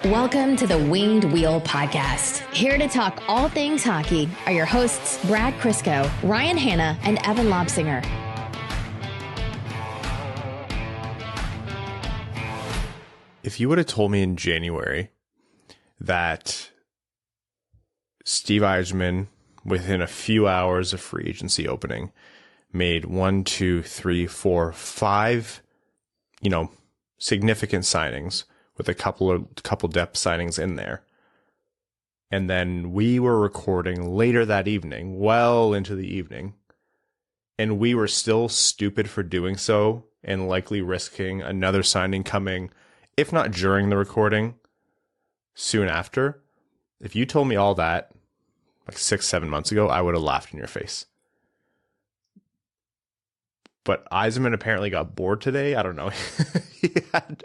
Welcome to the Winged Wheel Podcast. Here to talk all things hockey are your hosts, Brad Crisco, Ryan Hanna, and Evan Lobsinger. If you would have told me in January that Steve Yzerman, within a few hours of free agency opening, made 5, significant signings with a couple depth signings in there. And then we were recording later that evening, well into the evening, and we were still stupid for doing so and likely risking another signing coming, if not during the recording, soon after. If you told me all that like 6-7 months ago, I would have laughed in your face. But Yzerman apparently got bored today. I don't know. He had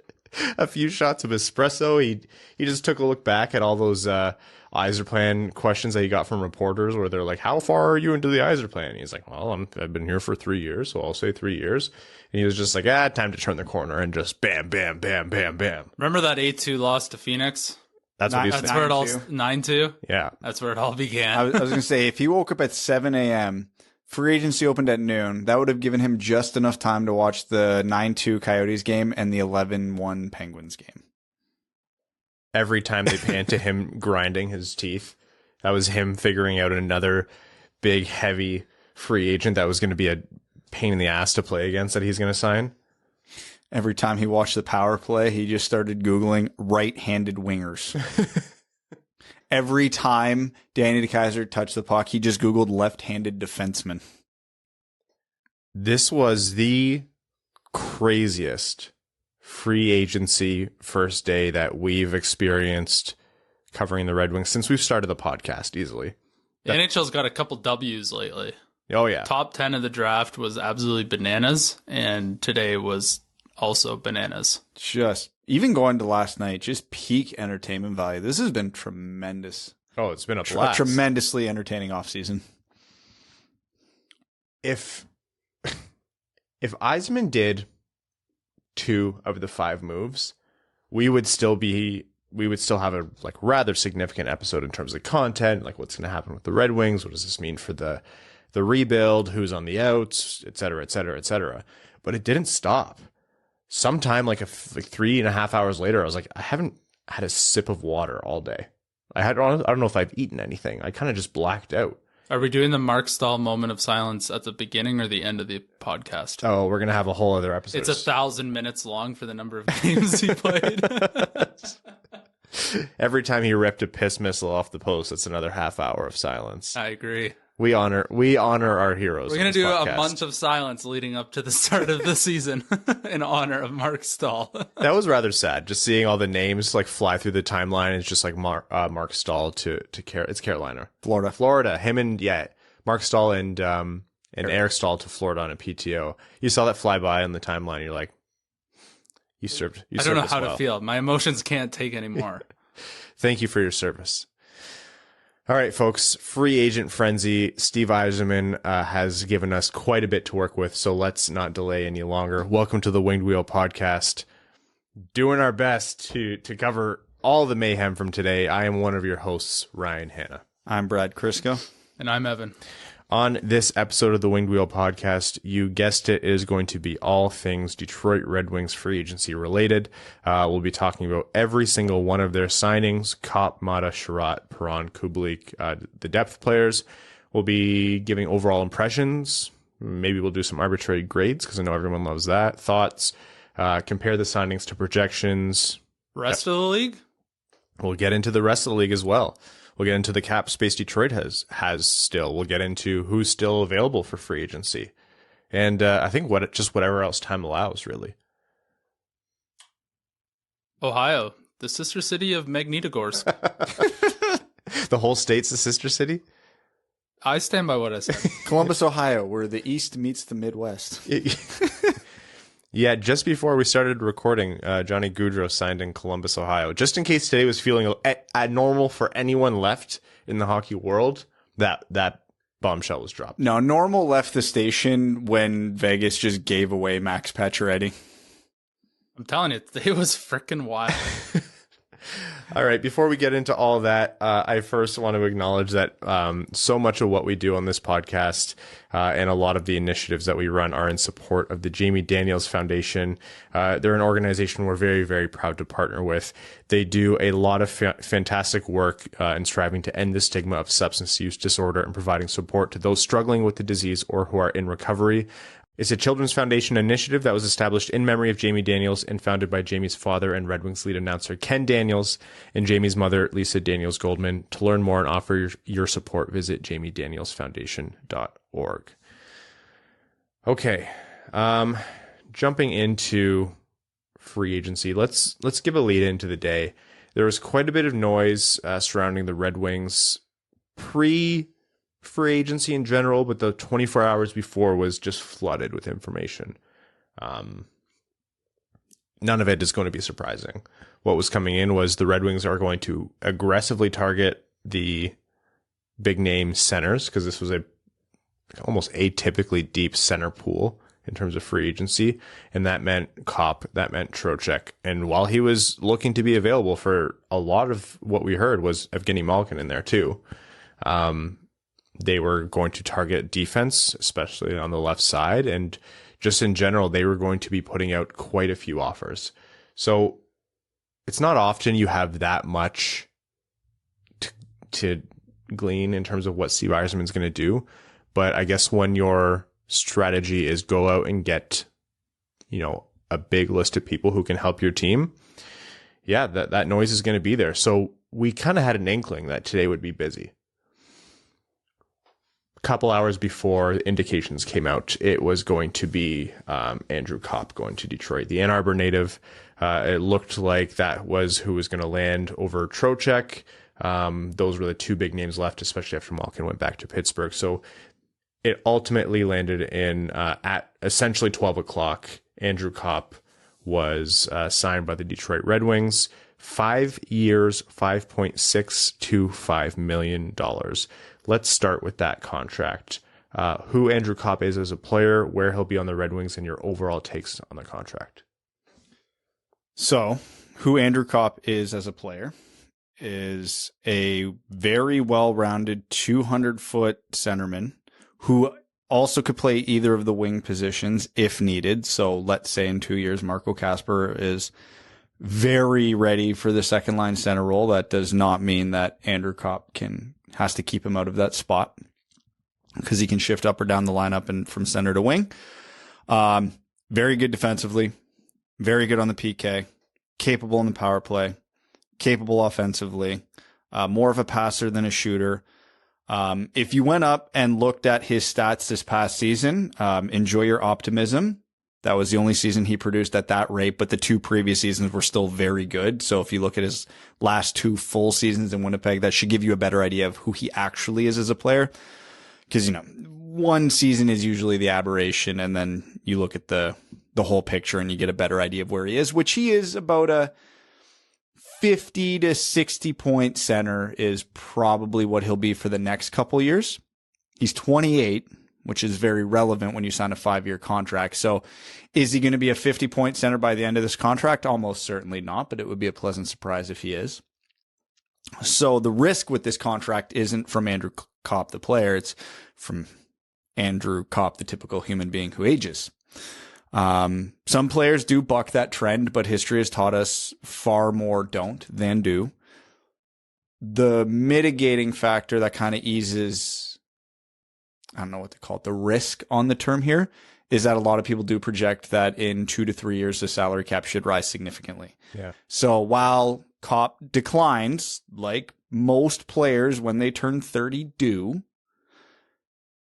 a few shots of espresso. He just took a look back at all those Yzerplan questions that he got from reporters where they're like, how far are you into the Yzerplan? He's like, well, I've been here for 3 years, so I'll say 3 years. And he was just like, time to turn the corner, and just bam, bam, bam, bam, bam. Remember that 8-2 loss to Phoenix? That's what he said. That's where it all 9-2. Yeah, that's where it all began. I was going to say, if he woke up at 7 a.m., free agency opened at noon, that would have given him just enough time to watch the 9-2 Coyotes game and the 11-1 Penguins game. Every time they panned to him grinding his teeth, that was him figuring out another big, heavy free agent that was going to be a pain in the ass to play against that he's going to sign. Every time he watched the power play, he just started Googling right-handed wingers. Every time Danny DeKeyser touched the puck, he just Googled left-handed defenseman. This was the craziest free agency first day that we've experienced covering the Red Wings since we've started the podcast, easily. The NHL's got a couple W's lately. Oh, yeah. Top 10 of the draft was absolutely bananas, and today was also bananas. Just even going to last night, just peak entertainment value. This has been tremendous. Oh, it's been a blast. Tremendously entertaining offseason. If Yzerman did 2 of the 5 moves, we would still have a rather significant episode in terms of content, like what's going to happen with the Red Wings, what does this mean for the rebuild, who's on the outs, et cetera, et cetera, et cetera. But it didn't stop. Sometime like 3.5 hours later, I was like, I haven't had a sip of water all day. I don't know if I've eaten anything. I kind of just blacked out. Are we doing the Mark Stahl moment of silence at the beginning or the end of the podcast? Oh, we're going to have a whole other episode. It's 1,000 minutes long for the number of games he played. Every time he ripped a piss missile off the post, it's another half hour of silence. I agree. We honor our heroes. We're going to do a month of silence leading up to the start of the season in honor of Mark Stahl. That was rather sad, just seeing all the names fly through the timeline. It's just like Mark Stahl it's Carolina, Florida. Him and Mark Stahl and Eric Stahl to Florida on a PTO. You saw that fly by on the timeline. You're like, you served. I don't know how to feel. My emotions can't take anymore. Thank you for your service. All right, folks, free agent frenzy. Steve Yzerman has given us quite a bit to work with, so let's not delay any longer. Welcome to the Winged Wheel Podcast. Doing our best to cover all the mayhem from today. I am one of your hosts, Ryan Hanna. I'm Brad Crisco. And I'm Evan. On this episode of the Winged Wheel Podcast, you guessed it, is going to be all things Detroit Red Wings free agency related. We'll be talking about every single one of their signings: Copp, Maatta, Chiarot, Perron, Kubalik, the depth players. We'll be giving overall impressions. Maybe we'll do some arbitrary grades because I know everyone loves that. Thoughts, compare the signings to projections. Rest of the league? We'll get into the rest of the league as well. We'll get into the cap space Detroit has still. We'll get into who's still available for free agency. And I think whatever else time allows, really. Ohio, the sister city of Magnitogorsk. The whole state's a sister city? I stand by what I said. Columbus, Ohio, where the East meets the Midwest. Yeah, just before we started recording, Johnny Gaudreau signed in Columbus, Ohio. Just in case today was feeling abnormal for anyone left in the hockey world, that bombshell was dropped. No, Normal left the station when Vegas just gave away Max Pacioretty. I'm telling you, it was freaking wild. All right. Before we get into all that, I first want to acknowledge that so much of what we do on this podcast and a lot of the initiatives that we run are in support of the Jamie Daniels Foundation. They're an organization we're very, very proud to partner with. They do a lot of fantastic work in striving to end the stigma of substance use disorder and providing support to those struggling with the disease or who are in recovery. It's a Children's Foundation initiative that was established in memory of Jamie Daniels and founded by Jamie's father and Red Wings lead announcer Ken Daniels and Jamie's mother, Lisa Daniels Goldman. To learn more and offer your support, visit jamiedanielsfoundation.org. Okay, jumping into free agency, let's give a lead into the day. There was quite a bit of noise surrounding the Red Wings free agency in general, but the 24 hours before was just flooded with information. None of it is going to be surprising. What was coming in was the Red Wings are going to aggressively target the big name centers because this was a almost atypically deep center pool in terms of free agency. And that meant Copp, that meant Trocheck. And while he was looking to be available for a lot of what we heard was Evgeny Malkin in there too. They were going to target defense, especially on the left side. And just in general, they were going to be putting out quite a few offers. So it's not often you have that much to glean in terms of what Steve Yzerman's going to do. But I guess when your strategy is go out and get, a big list of people who can help your team, yeah, that noise is going to be there. So we kind of had an inkling that today would be busy. Couple hours before indications came out, it was going to be Andrew Copp going to Detroit, the Ann Arbor native. It looked like that was who was going to land over Trocheck. Those were the two big names left, especially after Malkin went back to Pittsburgh. So it ultimately landed in at essentially 12 o'clock. Andrew Copp was signed by the Detroit Red Wings. 5 years, $5.625 million. Let's start with that contract. Who Andrew Copp is as a player, where he'll be on the Red Wings, and your overall takes on the contract. So, who Andrew Copp is as a player is a very well-rounded 200-foot centerman who also could play either of the wing positions if needed. So, let's say in 2 years, Marco Kasper is very ready for the second line center role. That does not mean that Andrew Copp has to keep him out of that spot because he can shift up or down the lineup and from center to wing. Very good defensively, very good on the PK, capable in the power play, capable offensively, more of a passer than a shooter. If you went up and looked at his stats this past season, enjoy your optimism. That was the only season he produced at that rate, but the two previous seasons were still very good. So if you look at his last two full seasons in Winnipeg, that should give you a better idea of who he actually is as a player. Because, one season is usually the aberration, and then you look at the whole picture and you get a better idea of where he is, which he is about a 50 to 60 point center is probably what he'll be for the next couple years. He's 28. Which is very relevant when you sign a 5-year contract. So is he going to be a 50-point center by the end of this contract? Almost certainly not, but it would be a pleasant surprise if he is. So the risk with this contract isn't from Andrew Copp, the player. It's from Andrew Copp, the typical human being who ages. Some players do buck that trend, but history has taught us far more don't than do. The mitigating factor that kind of eases, I don't know what to call it, the risk on the term here, is that a lot of people do project that in 2 to 3 years, the salary cap should rise significantly. Yeah. So while Copp declines, like most players when they turn 30 do,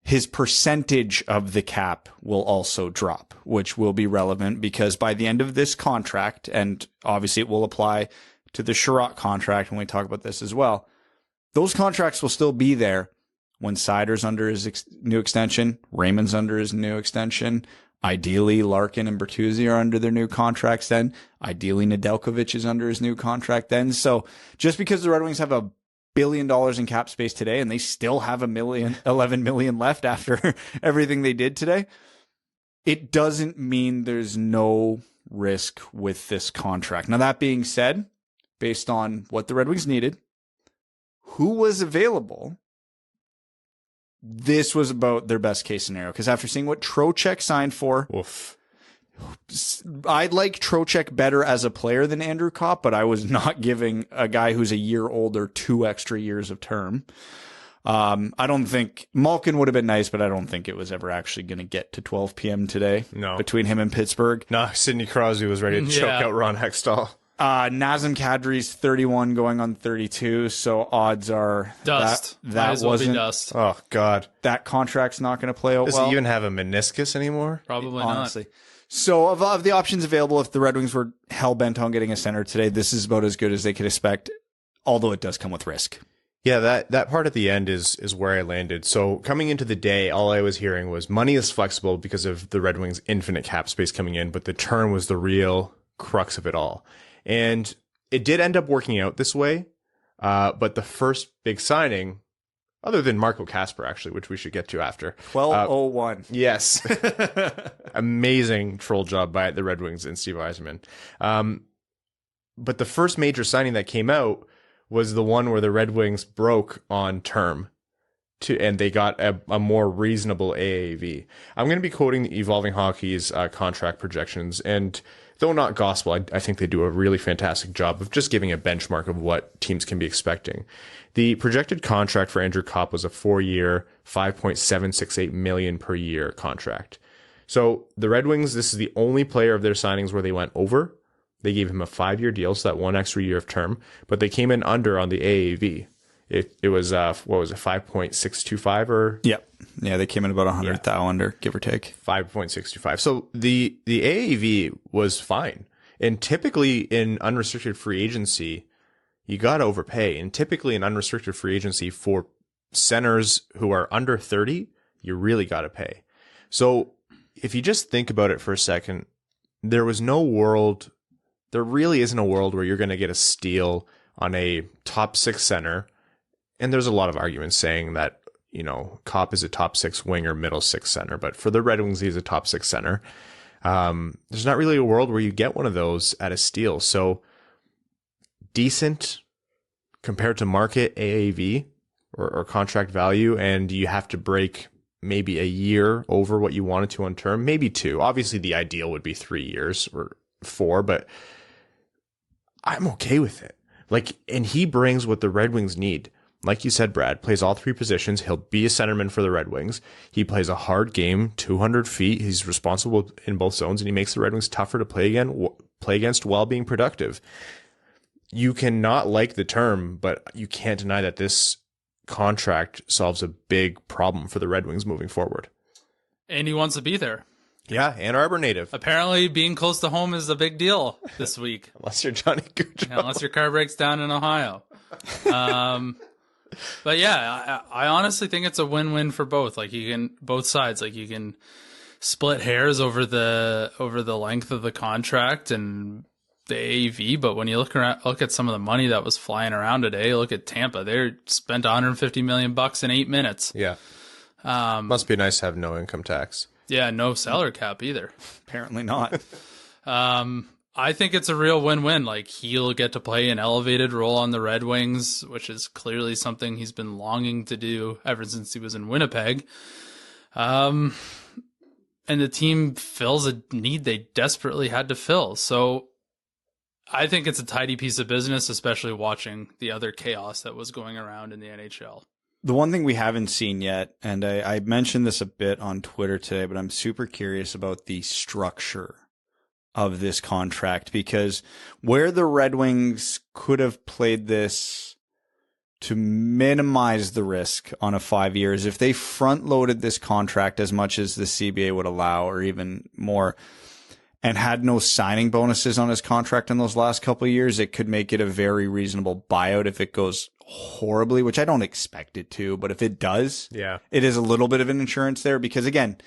his percentage of the cap will also drop, which will be relevant because by the end of this contract, and obviously it will apply to the Chiarot contract when we talk about this as well, those contracts will still be there when Seider's under his new extension, Raymond's under his new extension. Ideally, Larkin and Bertuzzi are under their new contracts then. Ideally, Nedeljkovic is under his new contract then. So just because the Red Wings have $1 billion in cap space today and they still have $11 million left after everything they did today, it doesn't mean there's no risk with this contract. Now, that being said, based on what the Red Wings needed, who was available, this was about their best case scenario. Because after seeing what Trocheck signed for, Oof. I'd like Trocheck better as a player than Andrew Copp, but I was not giving a guy who's a year older 2 extra years of term. I don't think Malkin would have been nice, but I don't think it was ever actually going to get to 12 p.m. today. No. Between him and Pittsburgh. No, Sidney Crosby was ready to choke out Ron Hextall. Nazem Kadri's 31 going on 32, so odds are dust. That wasn't dust. Oh, God. That contract's not going to play out Does well. he even have a meniscus anymore? Probably honestly. not. So of the options available, if the Red Wings were hell-bent on getting a center today, this is about as good as they could expect, although it does come with risk. Yeah, that part at the end is where I landed. So coming into the day, all I was hearing was money is flexible because of the Red Wings' infinite cap space coming in, but the term was the real crux of it all. And it did end up working out this way, but the first big signing, other than Marco Kasper, actually, which we should get to after. 12:01. Yes. Amazing troll job by the Red Wings and Steve Yzerman. But the first major signing that came out was the one where the Red Wings broke on term, and they got a more reasonable AAV. I'm going to be quoting the Evolving Hockey's contract projections, and though not gospel, I think they do a really fantastic job of just giving a benchmark of what teams can be expecting. The projected contract for Andrew Copp was a 4-year, $5.768 million per year contract. So the Red Wings, this is the only player of their signings where they went over. They gave him a 5-year deal, so that 1 extra year of term, but they came in under on the AAV. It was, what was it, 5.625 or? Yep. Yeah, they came in about 100,000 under, give or take. 5.625. So the AAV was fine. And typically in unrestricted free agency, you got to overpay. And typically in unrestricted free agency for centers who are under 30, you really got to pay. So if you just think about it for a second, there really isn't a world where you're going to get a steal on a top 6 center. And there's a lot of arguments saying that, Copp is a top 6 winger, middle 6 center, but for the Red Wings, he's a top 6 center. There's not really a world where you get one of those at a steal. So decent compared to market AAV or contract value, and you have to break maybe a year over what you wanted to on term, maybe 2. Obviously, the ideal would be 3 years or 4, but I'm okay with it. And he brings what the Red Wings need. Like you said, Brad, plays all 3 positions. He'll be a centerman for the Red Wings. He plays a hard game, 200 feet. He's responsible in both zones, and he makes the Red Wings tougher to play against while being productive. You cannot like the term, but you can't deny that this contract solves a big problem for the Red Wings moving forward. And he wants to be there. Yeah, Ann Arbor native. Apparently, being close to home is a big deal this week. Unless you're Johnny Gaudreau. Unless your car breaks down in Ohio. But yeah, I honestly think it's a win-win for both. Both sides. You can split hairs over the length of the contract and the AAV, but when you look at some of the money that was flying around today, look at Tampa. They spent $150 million in 8 minutes. Yeah. Must be nice to have no income tax. Yeah, no salary cap either. Apparently not. I think it's a real win-win. He'll get to play an elevated role on the Red Wings, which is clearly something he's been longing to do ever since he was in Winnipeg. And the team fills a need they desperately had to fill. So I think it's a tidy piece of business, especially watching the other chaos that was going around in the NHL. The one thing we haven't seen yet, and I mentioned this a bit on Twitter today, but I'm super curious about the structure of this contract, because where the Red Wings could have played this to minimize the risk on a 5 years, if they front loaded this contract as much as the CBA would allow, or even more, and had no signing bonuses on his contract in those last couple of years, it could make it a very reasonable buyout if it goes horribly, which I don't expect it to, but if it does, yeah, it is a little bit of an insurance there, because again,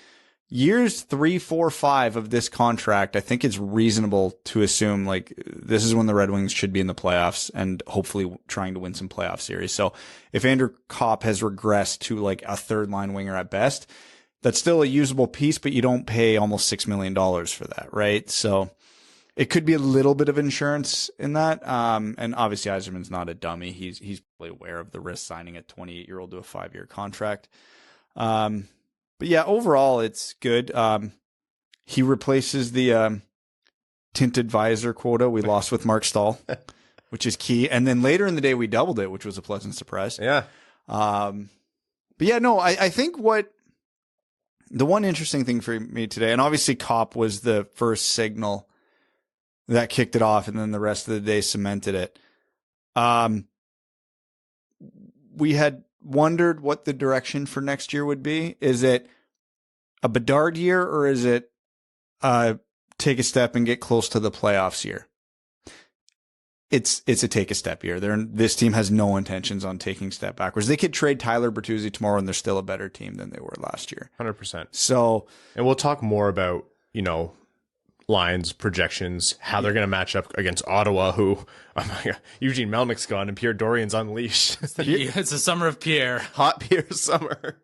years 3, 4, 5 of this contract, I think it's reasonable to assume this is when the Red Wings should be in the playoffs and hopefully trying to win some playoff series. So if Andrew Copp has regressed to a 3rd-line winger at best, that's still a usable piece, but you don't pay almost $6 million for that, right? So it could be a little bit of insurance in that. And obviously Yzerman's not a dummy. He's probably aware of the risk signing a 28-year-old to a 5-year contract. But yeah, overall it's good. He replaces the tinted visor quota we lost with Mark Stahl, which is key. And then later in the day we doubled it, which was a pleasant surprise. Yeah. But yeah, no, I think the one interesting thing for me today, and obviously Copp was the first signal that kicked it off, and then the rest of the day cemented it. We had wondered what the direction for next year would be. Is it a Bedard year, or is it take a step and get close to the playoffs year? It's a take a step year. This team has no intentions on taking a step backwards. They could trade Tyler Bertuzzi tomorrow, and they're still a better team than they were last year. 100%. So, and we'll talk more about, lines, projections, how they're going to match up against Ottawa, who, oh my God, Eugene Melnick's gone and Pierre Dorian's unleashed. It's the summer of Pierre. Hot Pierre summer.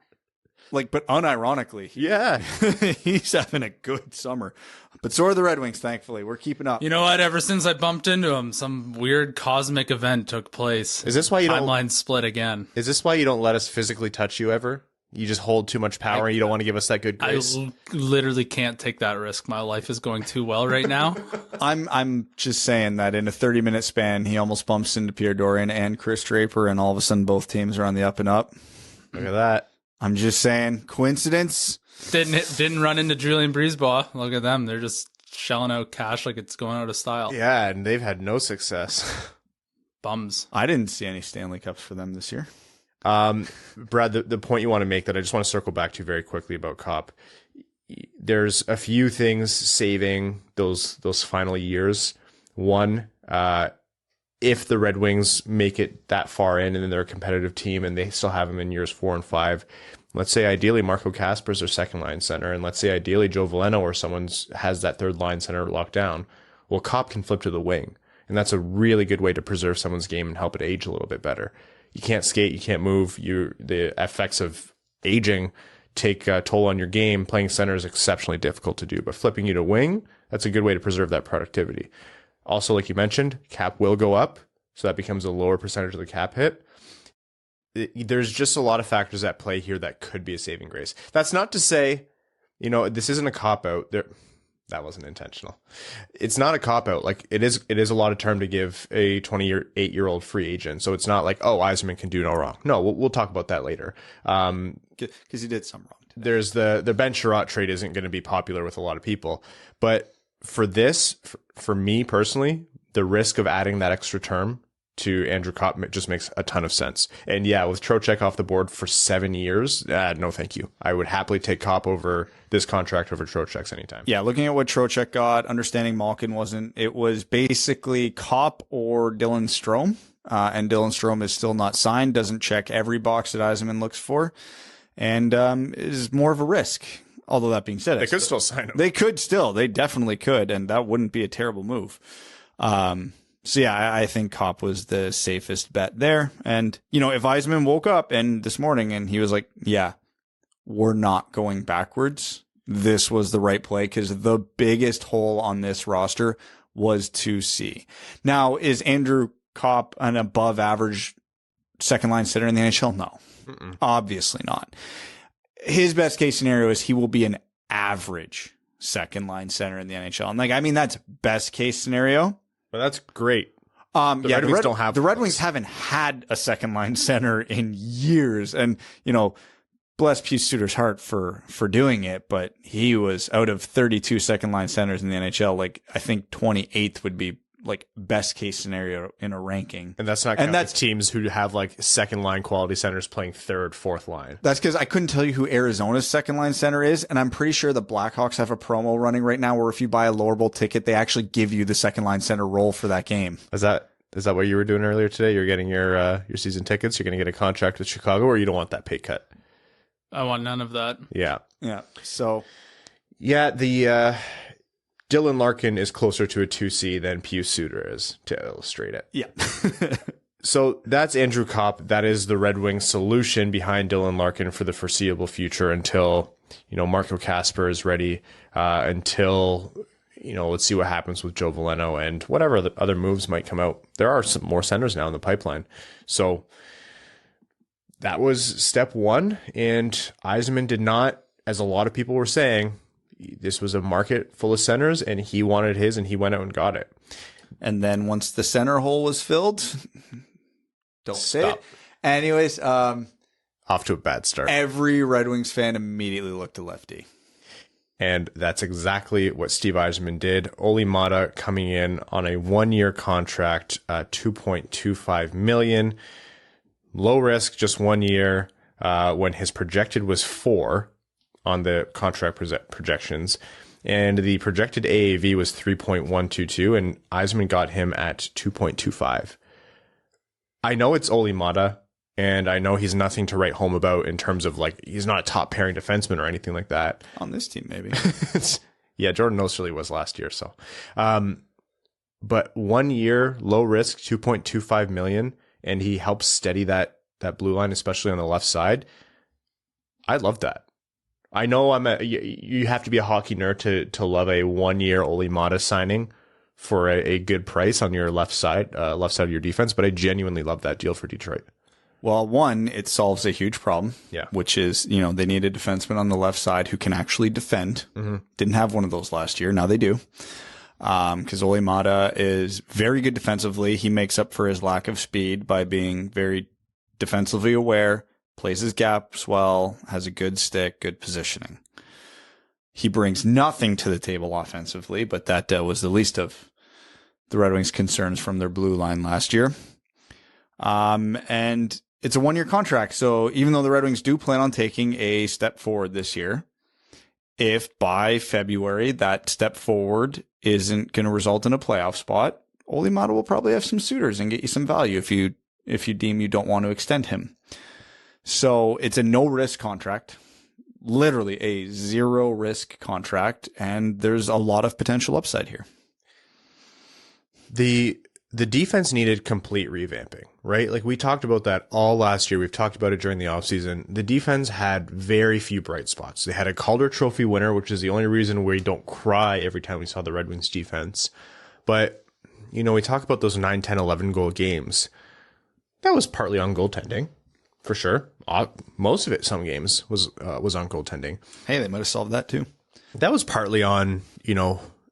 But unironically, yeah, he's having a good summer. But so are the Red Wings, thankfully. We're keeping up. You know what? Ever since I bumped into him, some weird cosmic event took place. Is this why you timeline split again? Is this why you don't let us physically touch you ever? You just hold too much power and you don't want to give us that good grace? I literally can't take that risk. My life is going too well right now. I'm just saying that in a 30-minute span, he almost bumps into Pierre Dorian and Chris Draper, and all of a sudden both teams are on the up and up. Look at that. I'm just saying, coincidence? Didn't run into Julien Brisebois. Look at them. They're just shelling out cash like it's going out of style. Yeah, and they've had no success. Bums. I didn't see any Stanley Cups for them this year. Brad, the point you want to make that I just want to circle back to very quickly about Copp. There's a few things saving those final years. One, if the Red Wings make it that far in and then they're a competitive team and they still have them in years 4 and 5, let's say ideally Marco Kasper's their second line center, and let's say ideally Joe Veleno or someone has that third line center locked down. Well, Copp can flip to the wing, and that's a really good way to preserve someone's game and help it age a little bit better. You can't skate, you can't move. The effects of aging take a toll on your game. Playing center is exceptionally difficult to do, but flipping you to wing, that's a good way to preserve that productivity. Also, like you mentioned, cap will go up, so that becomes a lower percentage of the cap hit. There's just a lot of factors at play here that could be a saving grace. That's not to say, this isn't a cop-out. That wasn't intentional. It's not a cop-out. Like, it is a lot of term to give a 28-year-old free agent. So it's not like, oh, Yzerman can do no wrong. No, we'll talk about that later. Because he did some wrong today. There's the Ben Chiarot trade isn't going to be popular with a lot of people. But for this, for me personally, the risk of adding that extra term to Andrew Copp just makes a ton of sense. And yeah, with Trocheck off the board for 7 years, no thank you. I would happily take Copp over this contract over Trocheck's anytime. Yeah, looking at what Trocheck got, understanding Malkin it was basically Copp or Dylan Strome. And Dylan Strome is still not signed, doesn't check every box that Yzerman looks for, and is more of a risk. Although that being said, they could still sign him. They definitely could, and that wouldn't be a terrible move. So yeah, I think Copp was the safest bet there. And, if Yzerman woke up this morning and he was like, yeah, we're not going backwards, this was the right play, because the biggest hole on this roster was 2C. Now, is Andrew Copp an above average second line center in the NHL? No, obviously not. His best case scenario is he will be an average second line center in the NHL. And that's best case scenario. But that's great. The Red Wings haven't had a second line center in years, and bless Pius Suter's heart for doing it. But he was out of 32 second line centers in the NHL. I think 28th would be best case scenario in a ranking. And that's not counting teams who have second line quality centers playing third, fourth line. That's because I couldn't tell you who Arizona's second line center is. And I'm pretty sure the Blackhawks have a promo running right now where if you buy a lower bowl ticket, they actually give you the second line center role for that game. Is that what you were doing earlier today? You're getting your season tickets. You're going to get a contract with Chicago, or you don't want that pay cut? I want none of that. Yeah. Yeah. So yeah, the, Dylan Larkin is closer to a 2C than Pius Suter is, to illustrate it. Yeah. So that's Andrew Copp. That is the Red Wings solution behind Dylan Larkin for the foreseeable future until, Marco Kasper is ready, until, let's see what happens with Joe Veleno and whatever the other moves might come out. There are some more centers now in the pipeline. So that was step one. And Yzerman did not, as a lot of people were saying, this was a market full of centers and he wanted his and he went out and got it. And then once the center hole was filled, don't say it. Anyways, off to a bad start. Every Red Wings fan immediately looked to lefty. And that's exactly what Steve Yzerman did. Olli Maatta coming in on a 1-year contract, $2.25 million. Low risk, just 1 year, when his projected was 4 on the contract projections. And the projected AAV was 3.122, and Yzerman got him at 2.25. I know it's Olli Maatta, and I know he's nothing to write home about in terms of, like, he's not a top pairing defenseman or anything like that. On this team, maybe. Yeah, Jordan Osterley was last year, so. But 1 year, low risk, $2.25 million, and he helps steady that blue line, especially on the left side. I love that. I know you have to be a hockey nerd to love a 1 year Olli Maatta signing for a good price on your left side of your defense, but I genuinely love that deal for Detroit. Well, one, it solves a huge problem, yeah, which is, they need a defenseman on the left side who can actually defend. Mm-hmm. Didn't have one of those last year. Now they do. Because Olli Maatta is very good defensively. He makes up for his lack of speed by being very defensively aware, plays his gaps well, has a good stick, good positioning. He brings nothing to the table offensively, but that was the least of the Red Wings' concerns from their blue line last year. And it's a 1-year contract. So even though the Red Wings do plan on taking a step forward this year, if by February that step forward isn't going to result in a playoff spot, Olli Maatta will probably have some suitors and get you some value if you deem you don't want to extend him. So it's a no-risk contract, literally a zero-risk contract, and there's a lot of potential upside here. The defense needed complete revamping, right? Like, we talked about that all last year. We've talked about it during the offseason. The defense had very few bright spots. They had a Calder Trophy winner, which is the only reason we don't cry every time we saw the Red Wings defense. But, we talk about those 9, 10, 11 goal games. That was partly on goaltending, for sure. Most of it, some games, was on goaltending. Hey, they might have solved that too. That was partly on,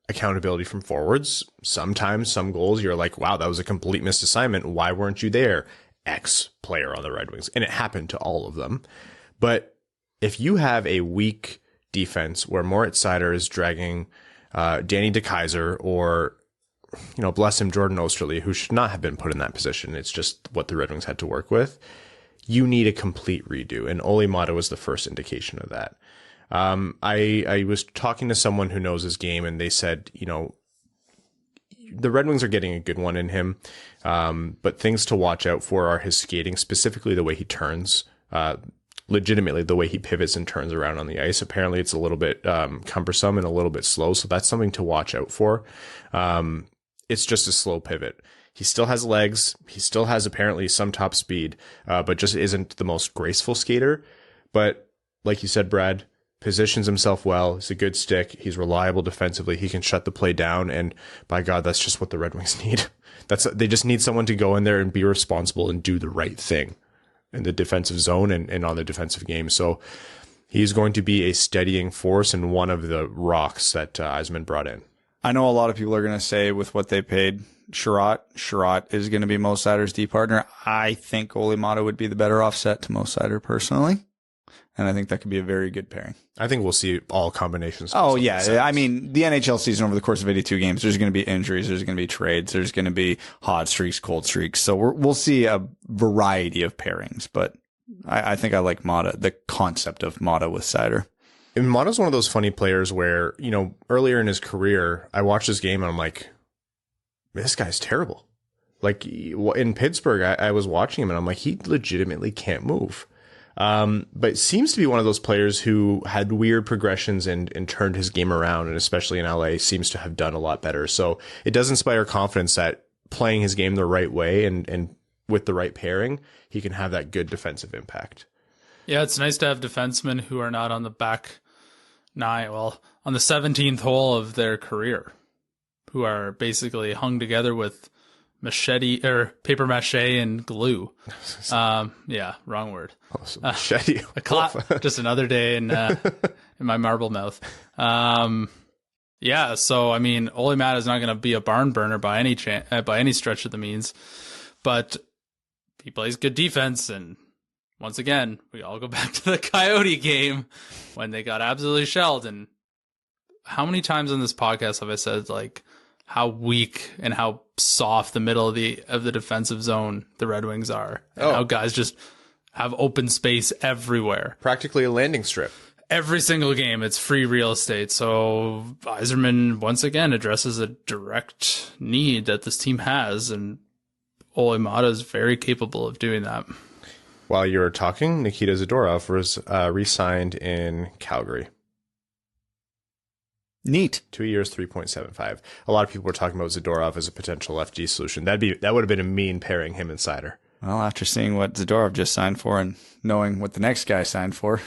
accountability from forwards. Sometimes some goals you're like, wow, that was a complete missed assignment. Why weren't you there? X player on the Red Wings. And it happened to all of them. But if you have a weak defense where Moritz Seider is dragging Danny DeKeyser or, bless him, Jordan Osterley, who should not have been put in that position. It's just what the Red Wings had to work with. You need a complete redo. And Olli Maatta was the first indication of that. I was talking to someone who knows his game, and they said, the Red Wings are getting a good one in him. But things to watch out for are his skating, specifically the way he turns, legitimately the way he pivots and turns around on the ice. Apparently it's a little bit, cumbersome and a little bit slow. So that's something to watch out for. It's just a slow pivot. He still has legs. He still has apparently some top speed, but just isn't the most graceful skater. But like you said, Brad, positions himself well. He's a good stick. He's reliable defensively. He can shut the play down. And by God, that's just what the Red Wings need. They just need someone to go in there and be responsible and do the right thing in the defensive zone and on the defensive game. So he's going to be a steadying force and one of the rocks that Yzerman brought in. I know a lot of people are going to say with what they paid Chiarot is going to be Mo Seider's D partner. I think Olli Maatta would be the better offset to Mo Seider personally. And I think that could be a very good pairing. I think we'll see all combinations. Oh, yeah. I mean, the NHL season over the course of 82 games, there's going to be injuries, there's going to be trades, there's going to be hot streaks, cold streaks. So we'll see a variety of pairings. But I think I like Maatta, the concept of Maatta with Seider. And Maatta's one of those funny players where, earlier in his career, I watched this game and I'm like, this guy's terrible. Like in Pittsburgh, I was watching him and I'm like, he legitimately can't move. But seems to be one of those players who had weird progressions and turned his game around, and especially in LA seems to have done a lot better. So it does inspire confidence that playing his game the right way and with the right pairing, he can have that good defensive impact. Yeah, it's nice to have defensemen who are not on the back nine, on the 17th hole of their career. who are basically hung together with machete or paper mache and glue. Yeah, wrong word. Oh, so machete. Just another day in my marble mouth. Yeah, so I mean, Olli Maatta is not going to be a barn burner by any stretch of the means, but he plays good defense. And once again, we all go back to the Coyote game when they got absolutely shelled. And how many times on this podcast have I said like how weak and how soft the middle of the defensive zone the Red Wings are, and how guys just have open space everywhere, practically a landing strip. Every single game, it's free real estate. So Yzerman once again addresses a direct need that this team has, and Olli Maatta is very capable of doing that. While you were talking, Nikita Zadorov was re-signed in Calgary. Neat. 2 years, 3.75. A lot of people were talking about Zadorov as a potential FG solution. That would have been a mean pairing, him and Seider. Well, after seeing what Zadorov just signed for and knowing what the next guy signed for,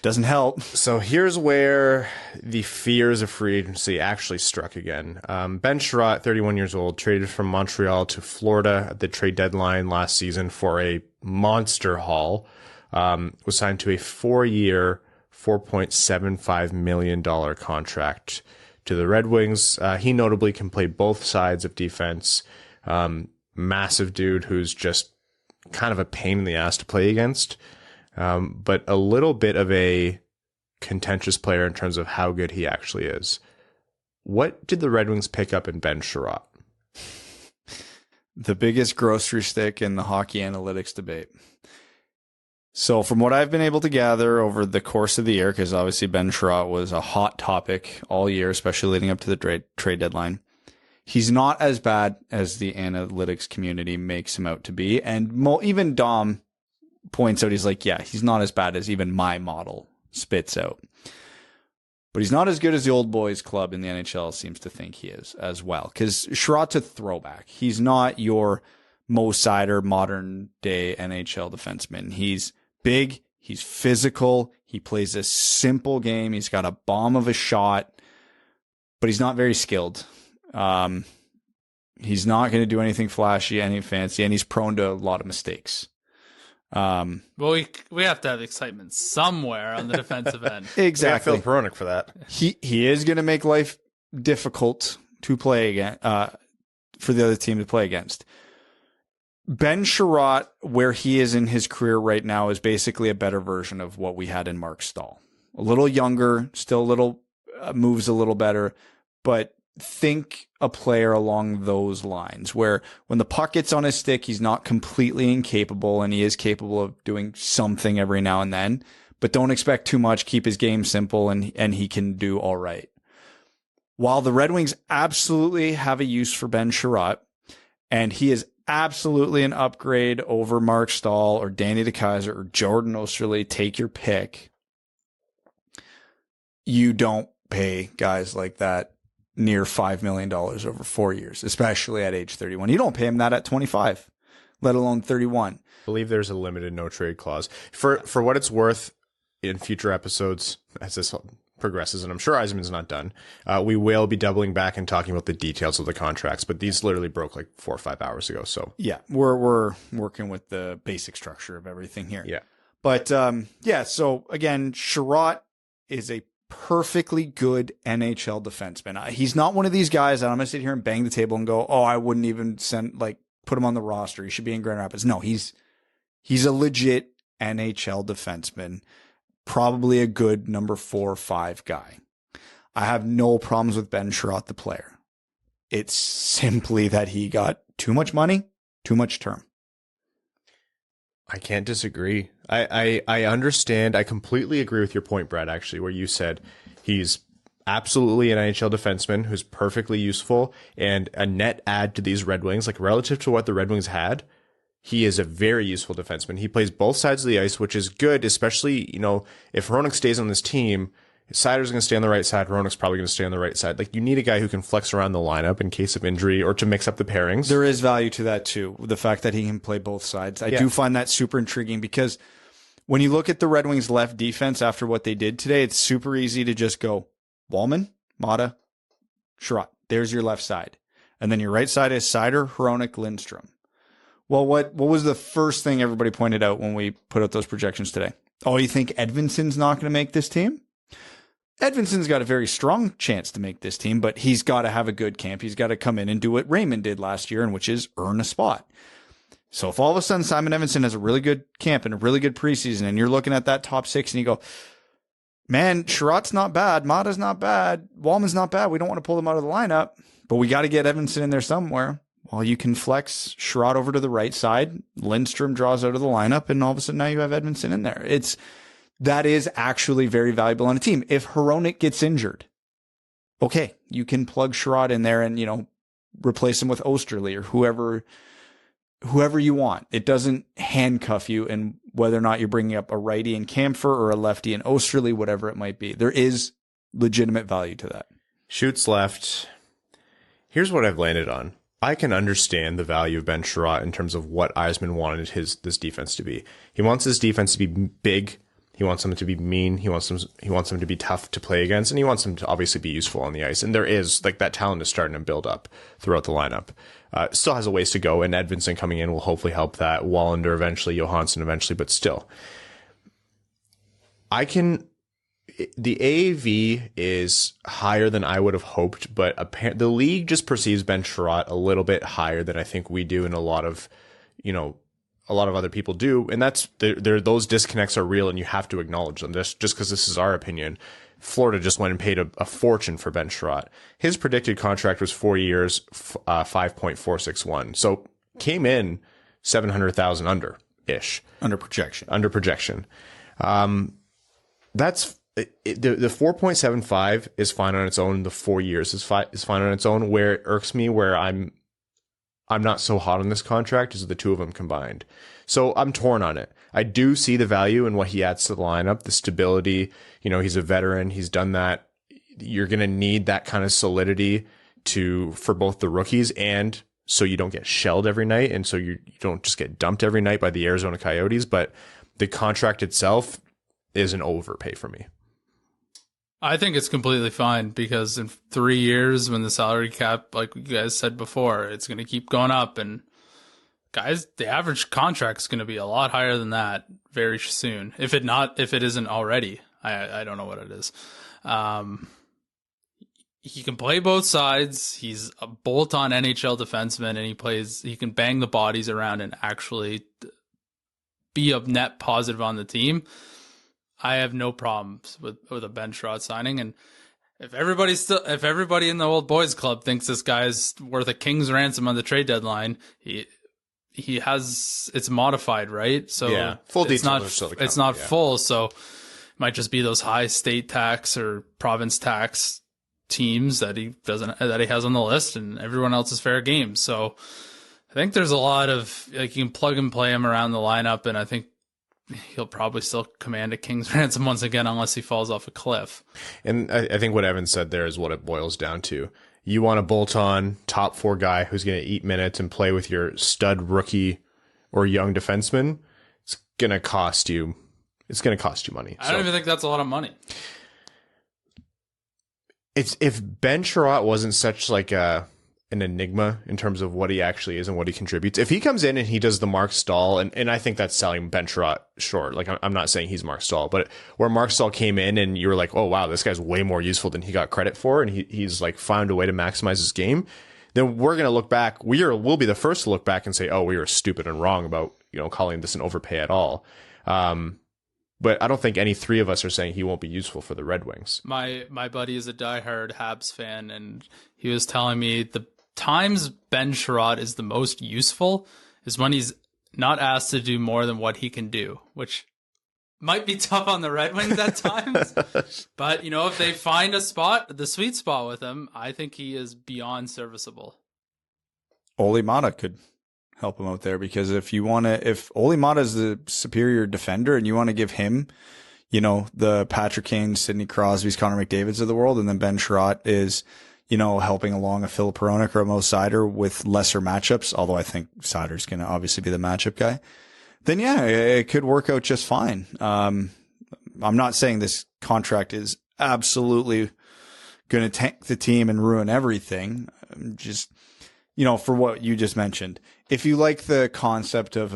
doesn't help. So here's where the fears of free agency actually struck again. Ben Chiarot, 31 years old, traded from Montreal to Florida at the trade deadline last season for a monster haul. Was signed to a 4-year, $4.75 million contract to the Red Wings. He notably can play both sides of defense. Massive dude who's just kind of a pain in the ass to play against. But a little bit of a contentious player in terms of how good he actually is. What did the Red Wings pick up in Ben Chiarot? The biggest grocery stick in the hockey analytics debate. So from what I've been able to gather over the course of the year, because obviously Ben Chiarot was a hot topic all year, especially leading up to the trade deadline, he's not as bad as the analytics community makes him out to be. And even Dom points out, he's like, yeah, he's not as bad as even my model spits out. But he's not as good as the old boys club in the NHL seems to think he is as well. Because Chiarot's a throwback. He's not your Mo Seider modern day NHL defenseman. He's big. He's physical. He plays a simple game. He's got a bomb of a shot, but he's not very skilled. He's not going to do anything flashy, anything fancy, and he's prone to a lot of mistakes. Well, we have to have excitement somewhere on the defensive end. Exactly. Yeah, Phil Perron for that. He is going to make life difficult to play again, for the other team to play against. Ben Chiarot, where he is in his career right now, is basically a better version of what we had in Mark Stahl. A little younger, still a little moves a little better, but think a player along those lines where when the puck gets on his stick, he's not completely incapable and he is capable of doing something every now and then, but don't expect too much. Keep his game simple and he can do all right. While the Red Wings absolutely have a use for Ben Chiarot, and he is absolutely an upgrade over Mark Stahl or Danny DeKeyser or Jordan Osterley, take your pick. You don't pay guys like that near $5 million over 4 years, especially at age 31. You don't pay him that at 25, let alone 31. I believe there's a limited no trade clause. For what it's worth, in future episodes, as this progresses, and I'm sure Yzerman's not done, we will be doubling back and talking about the details of the contracts, but these literally broke like 4 or 5 hours ago. So yeah, we're working with the basic structure of everything here. Yeah. But yeah, so again, Chiarot is a perfectly good NHL defenseman. He's not one of these guys that I'm going to sit here and bang the table and go, oh, I wouldn't even put him on the roster. He should be in Grand Rapids. No, he's a legit NHL defenseman, probably a good number 4 or 5 guy. I have no problems with Ben Chiarot, the player. It's simply that he got too much money, too much term. I can't disagree. I understand. I completely agree with your point, Brad, actually, where you said he's absolutely an NHL defenseman who's perfectly useful and a net add to these Red Wings. Like relative to what the Red Wings had, he is a very useful defenseman. He plays both sides of the ice, which is good, especially, if Hronek stays on this team, Seider's going to stay on the right side. Hronek's probably going to stay on the right side. Like, you need a guy who can flex around the lineup in case of injury or to mix up the pairings. There is value to that too. The fact that he can play both sides. I do find that super intriguing because when you look at the Red Wings left defense after what they did today, it's super easy to just go Wallman, Maatta, Chiarot. There's your left side. And then your right side is Seider, Hronek, Lindstrom. Well, what was the first thing everybody pointed out when we put out those projections today? Oh, you think Edvinsson's not going to make this team? Edvinsson's got a very strong chance to make this team, but he's got to have a good camp. He's got to come in and do what Raymond did last year, and which is earn a spot. So if all of a sudden Simon Edvinsson has a really good camp and a really good preseason, and you're looking at that top 6 and you go, man, Chiarot's not bad, Maatta's not bad, Wallman's not bad. We don't want to pull them out of the lineup, but we got to get Edvinsson in there somewhere. Well, you can flex Chiarot over to the right side. Lindstrom draws out of the lineup, and all of a sudden now you have Edvinsson in there. That is actually very valuable on a team. If Hronek gets injured, okay, you can plug Chiarot in there and, replace him with Osterley or whoever you want. It doesn't handcuff you in whether or not you're bringing up a righty in Kampfer or a lefty in Osterley, whatever it might be. There is legitimate value to that. Shoots left. Here's what I've landed on. I can understand the value of Ben Chiarot in terms of what Yzerman wanted this defense to be. He wants his defense to be big. He wants them to be mean. He wants them to be tough to play against, and he wants them to obviously be useful on the ice. And there is that talent is starting to build up throughout the lineup. Still has a ways to go, and Edvinsson coming in will hopefully help that. Wallander eventually, Johansson eventually, but still, the AAV is higher than I would have hoped, but the league just perceives Ben Chiarot a little bit higher than I think we do, and a lot of other people do, and those disconnects are real, and you have to acknowledge them. Just because this is our opinion, Florida just went and paid a fortune for Ben Chiarot. His predicted contract was 4 years, 5.461. So came in 700,000 under projection. That's the 4.75 is fine on its own. The 4 years is fine on its own. Where it irks me, where I'm not so hot on this contract, is the two of them combined. So I'm torn on it. I do see the value in what he adds to the lineup, the stability. He's a veteran. He's done that. You're going to need that kind of solidity for both the rookies, and so you don't get shelled every night, and so you don't just get dumped every night by the Arizona Coyotes. But the contract itself is an overpay for me. I think it's completely fine, because in 3 years, when the salary cap, like you guys said before, it's going to keep going up, and guys, the average contract is going to be a lot higher than that very soon. If it isn't already, I don't know what it is. He can play both sides. He's a bolt-on NHL defenseman, and he can bang the bodies around and actually be a net positive on the team. I have no problems with a Ben Chiarot signing, and if everybody in the old boys club thinks this guy's worth a king's ransom on the trade deadline, it's modified, right? So yeah, full details are still to come. It's not full, so it might just be those high state tax or province tax teams that he has on the list, and everyone else is fair game. So I think there's a lot of, you can plug and play him around the lineup, and I think he'll probably still command a king's ransom once again, unless he falls off a cliff. And I think what Evan said there is what it boils down to. You want a bolt-on top 4 guy who's going to eat minutes and play with your stud rookie or young defenseman. It's going to cost you. It's going to cost you money. I don't even think that's a lot of money. If Ben Chiarot wasn't such like an enigma in terms of what he actually is and what he contributes. If he comes in and he does the Mark Stahl, and I think that's selling Ben Chiarot short. Like, I'm not saying he's Mark Stahl, but where Mark Stahl came in and you were like, oh, wow, this guy's way more useful than he got credit for, and he's like found a way to maximize his game, then we're going to look back. We'll be the first to look back and say, oh, we were stupid and wrong about, calling this an overpay at all. But I don't think any three of us are saying he won't be useful for the Red Wings. My buddy is a diehard Habs fan, and he was telling me the times Ben Chiarot is the most useful is when he's not asked to do more than what he can do, which might be tough on the Red Wings at times. But, if they find the sweet spot with him, I think he is beyond serviceable. Olli Maatta could help him out there, because if Olli Maatta is the superior defender and you want to give him, the Patrick Kane, Sidney Crosby's, Connor McDavid's of the world, and then Ben Chiarot is, helping along a Phil Perron or a Mo Seider with lesser matchups, although I think Seider's going to obviously be the matchup guy, then yeah, it could work out just fine. I'm not saying this contract is absolutely going to tank the team and ruin everything. Just, for what you just mentioned. If you like the concept of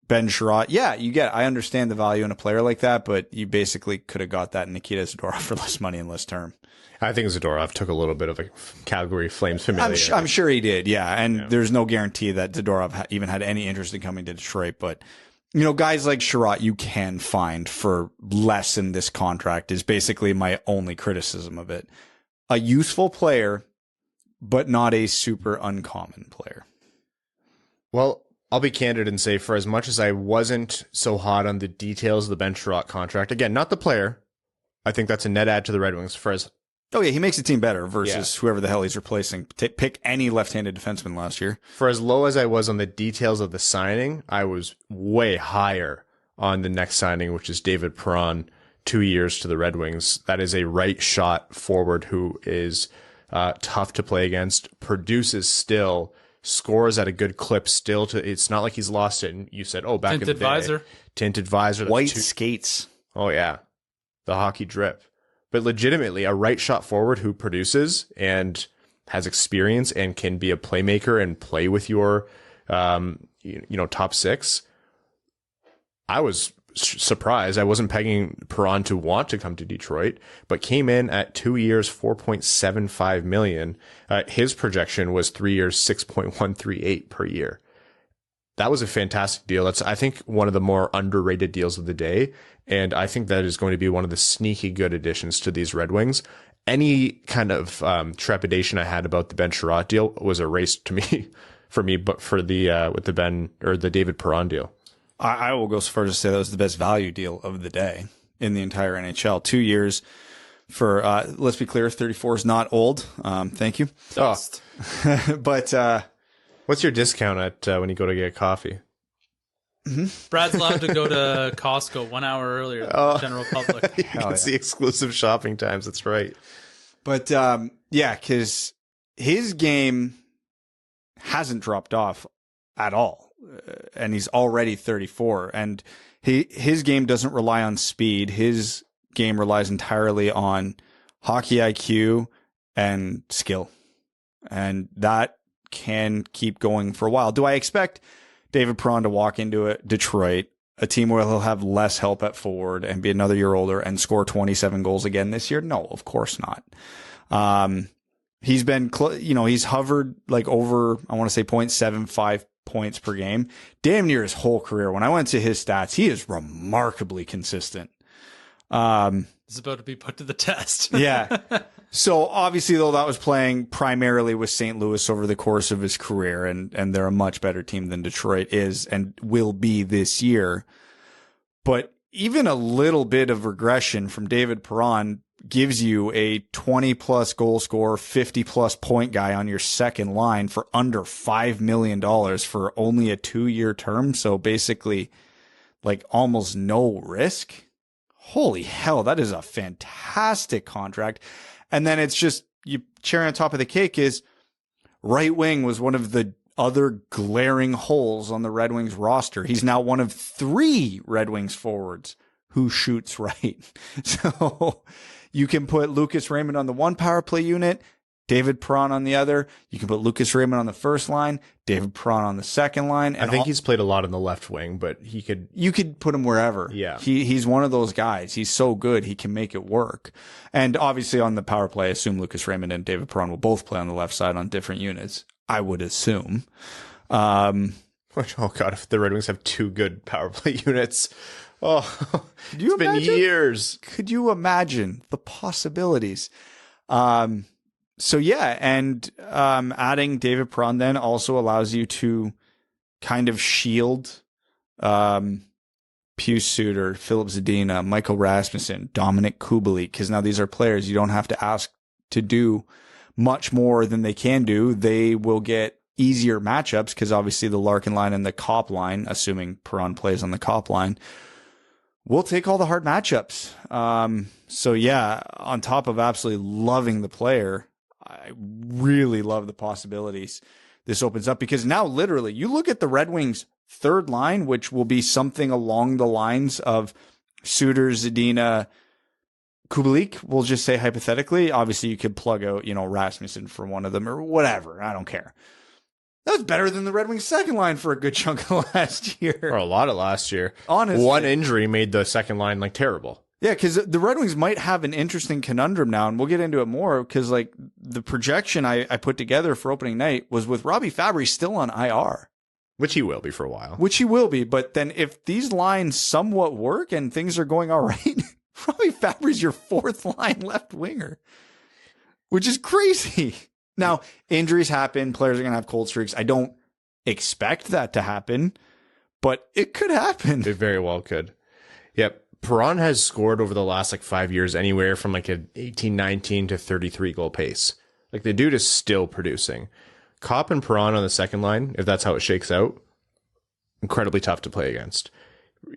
Ben Chiarot, I understand the value in a player like that, but you basically could have got that in Nikita Zadorov for less money and less term. I think Zadorov took a little bit of a Calgary Flames familiarity. I'm sure he did, yeah. And there's no guarantee that Zadorov even had any interest in coming to Detroit. But, guys like Chiarot you can find for less in this contract is basically my only criticism of it. A useful player, but not a super uncommon player. Well, I'll be candid and say, for as much as I wasn't so hot on the details of the Ben Chiarot contract, again, not the player, I think that's a net add to the Red Wings. He makes the team better versus whoever the hell he's replacing. Pick any left-handed defenseman last year. For as low as I was on the details of the signing, I was way higher on the next signing, which is David Perron, 2 years to the Red Wings. That is a right shot forward who is tough to play against, produces still, scores at a good clip still. It's not like he's lost it. And you said, back in the day. Tinted visor. White skates. Oh, yeah. The hockey drip. But legitimately, a right shot forward who produces and has experience and can be a playmaker and play with your, top six. I was surprised. I wasn't pegging Perron to want to come to Detroit, but came in at 2 years, $4.75 million. His projection was 3 years, $6.138 per year. That was a fantastic deal. That's, I think, one of the more underrated deals of the day. And I think that is going to be one of the sneaky good additions to these Red Wings. Any kind of trepidation I had about the Ben Chiarot deal was erased for me, but for the with the David Perron deal. I will go so far as to say that was the best value deal of the day in the entire NHL. 2 years for, let's be clear, 34 is not old. Thank you. But what's your discount at when you go to get coffee? Mm-hmm. Brad's allowed to go to Costco 1 hour earlier than the general public. It's the exclusive shopping times. That's right. But because his game hasn't dropped off at all. And he's already 34. And his game doesn't rely on speed. His game relies entirely on hockey IQ and skill. And that can keep going for a while. Do I expect David Perron to walk into Detroit, a team where he'll have less help at forward and be another year older and score 27 goals again this year? No, of course not. He's been, he's hovered like over, I want to say 0.75 points per game, damn near his whole career. When I went to his stats, he is remarkably consistent. It's about to be put to the test. Yeah. So obviously, though, that was playing primarily with St. Louis over the course of his career, and they're a much better team than Detroit is and will be this year. But even a little bit of regression from David Perron gives you a 20-plus goal scorer, 50-plus point guy on your second line for under $5 million for only a 2-year term. So basically, like almost no risk. Holy hell, that is a fantastic contract. And then it's just, you cherry on top of the cake is right wing was one of the other glaring holes on the Red Wings roster. He's now one of 3 Red Wings forwards who shoots right. So you can put Lucas Raymond on the one power play unit, David Perron on the other. You can put Lucas Raymond on the first line, David Perron on the second line. And I think he's played a lot on the left wing, but you could put him wherever. Yeah. He's one of those guys. He's so good. He can make it work. And obviously on the power play, I assume Lucas Raymond and David Perron will both play on the left side on different units. I would assume. Oh God, if the Red Wings have 2 good power play units. Oh, it's been years. Could you imagine the possibilities? So yeah, and adding David Perron then also allows you to kind of shield Pius Suter, Philip Zadina, Michael Rasmussen, Dominik Kubalik, because now these are players you don't have to ask to do much more than they can do. They will get easier matchups because obviously the Larkin line and the Copp line, assuming Perron plays on the Copp line, will take all the hard matchups. So yeah, on top of absolutely loving the player, I really love the possibilities this opens up, because now literally you look at the Red Wings third line, which will be something along the lines of Suter, Zadina, Kubalik, we'll just say hypothetically, obviously you could plug out, Rasmussen for one of them or whatever. I don't care. That was better than the Red Wings second line for a good chunk of last year. Or a lot of last year. Honestly. One injury made the second line terrible. Yeah, because the Red Wings might have an interesting conundrum now, and we'll get into it more because the projection I put together for opening night was with Robbie Fabry still on IR. Which he will be for a while. Which he will be, but then if these lines somewhat work and things are going all right, Robbie Fabry's your fourth line left winger, which is crazy. Now, injuries happen. Players are going to have cold streaks. I don't expect that to happen, but it could happen. It very well could. Yep. Perron has scored over the last 5 years anywhere from an 18-19 to 33 goal pace. The dude is still producing. Copp and Perron on the second line, if that's how it shakes out, incredibly tough to play against.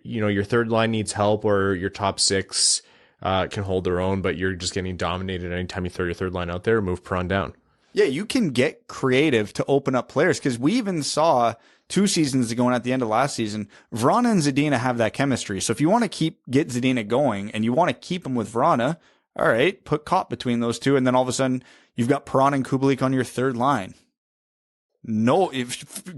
Your third line needs help, or your top six can hold their own, but you're just getting dominated anytime you throw your third line out there. Move Perron down. Yeah, you can get creative to open up players because we even saw 2 seasons ago and at the end of last season, Vrana and Zadina have that chemistry. So if you want to get Zadina going and you want to keep him with Vrana, all right, put Copp between those two, and then all of a sudden you've got Perron and Kubalik on your third line.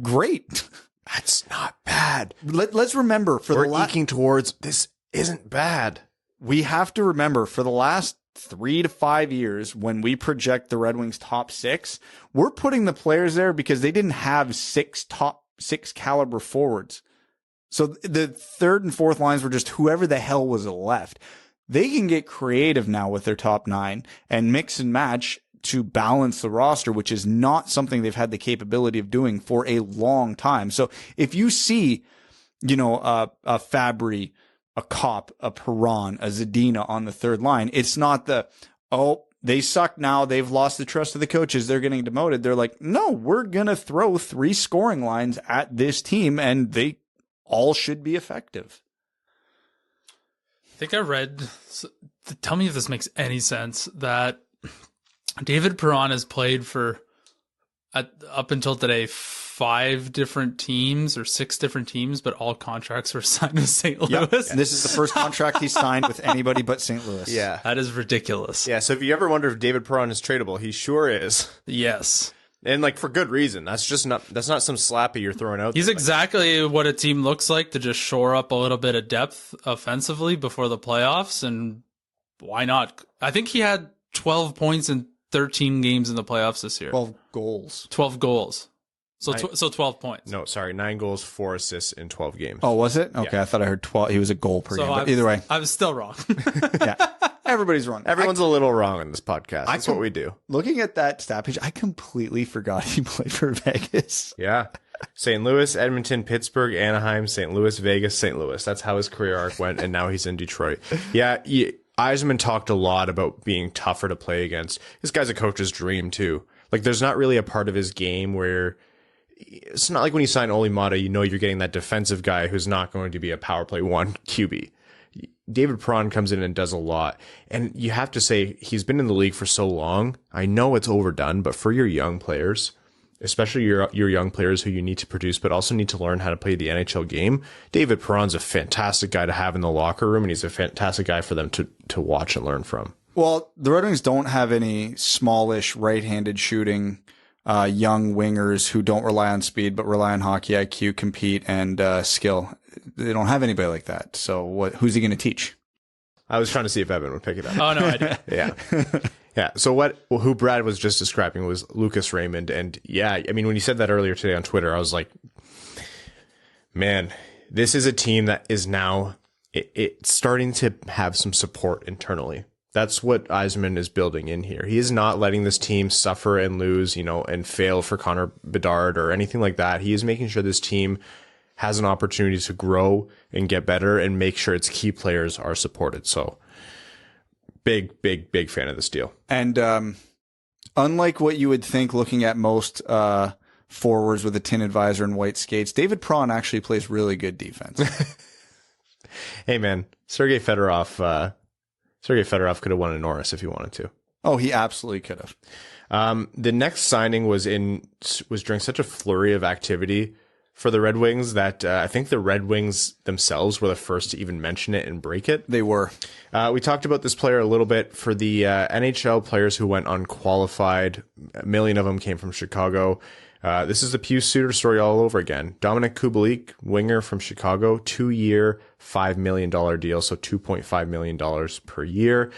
Great. That's not bad. Let's remember we're eking towards this isn't bad. We have to remember for the last 3 to 5 years, when we project the Red Wings top 6, we're putting the players there because they didn't have 6 top 6 caliber forwards. So the third and fourth lines were just whoever the hell was left. They can get creative now with their top 9 and mix and match to balance the roster, which is not something they've had the capability of doing for a long time. So if you see, a Fabry, a Copp, a Perron, a Zadina on the third line, it's not they suck now, they've lost the trust of the coaches, they're getting demoted. They're like, no, we're going to throw 3 scoring lines at this team, and they all should be effective. I think I read, tell me if this makes any sense, that David Perron has played for, up until today, 5 different teams or 6 different teams, but all contracts were signed with St. Louis. Yep. This is the first contract he signed with anybody but St. Louis. Yeah. That is ridiculous. Yeah, so if you ever wonder if David Perron is tradable, he sure is. Yes. And for good reason. That's not some slappy you're throwing out. He's exactly what a team looks like to just shore up a little bit of depth offensively before the playoffs, and why not? I think he had 12 points in 13 games in the playoffs this year. 12 goals. 12 goals. So 12 points. No, sorry, 9 goals, 4 assists in 12 games. Oh, was it? Okay, Yeah. I thought I heard 12. He was a goal per So game. But either way, I was still wrong. yeah, everybody's wrong. Everyone's a little wrong on this podcast. That's what we do. Looking at that stat page, I completely forgot he played for Vegas. Yeah. St. Louis, Edmonton, Pittsburgh, Anaheim, St. Louis, Vegas, St. Louis. That's how his career arc went, and now he's in Detroit. Yeah, Yzerman talked a lot about being tougher to play against. This guy's a coach's dream, too. There's not really a part of his game where it's not like when you sign Olli Maatta, you're getting that defensive guy who's not going to be a power play 1 QB. David Perron comes in and does a lot. And you have to say, he's been in the league for so long. I know it's overdone, but for your young players, especially your young players who you need to produce, but also need to learn how to play the NHL game, David Perron's a fantastic guy to have in the locker room, and he's a fantastic guy for them to watch and learn from. Well, the Red Wings don't have any smallish right-handed shooting young wingers who don't rely on speed but rely on hockey IQ, compete, and skill. They don't have anybody like that. So who's he going to teach? I was trying to see if Evan would pick it up. Oh, no, I did. Yeah. Yeah. So who Brad was just describing was Lucas Raymond. And yeah, I mean, when you said that earlier today on Twitter, I was like, man, this is a team that is now it's starting to have some support internally. That's what Yzerman is building in here. He is not letting this team suffer and lose, and fail for Connor Bedard or anything like that. He is making sure this team has an opportunity to grow and get better and make sure its key players are supported. So big, big, big fan of this deal. And unlike what you would think looking at most forwards with a tinted visor and white skates, David Perron actually plays really good defense. Hey, man, Sergei Fedorov could have won a Norris if he wanted to. Oh, he absolutely could have. The next signing was during such a flurry of activity for the Red Wings that I think the Red Wings themselves were the first to even mention it and break it. They were. We talked about this player a little bit. For the NHL players who went unqualified, a million of them came from Chicago. This is the Pius Suter story all over again. Dominik Kubalik, winger from Chicago, 2-year, $5 million deal, so $2.5 million per year.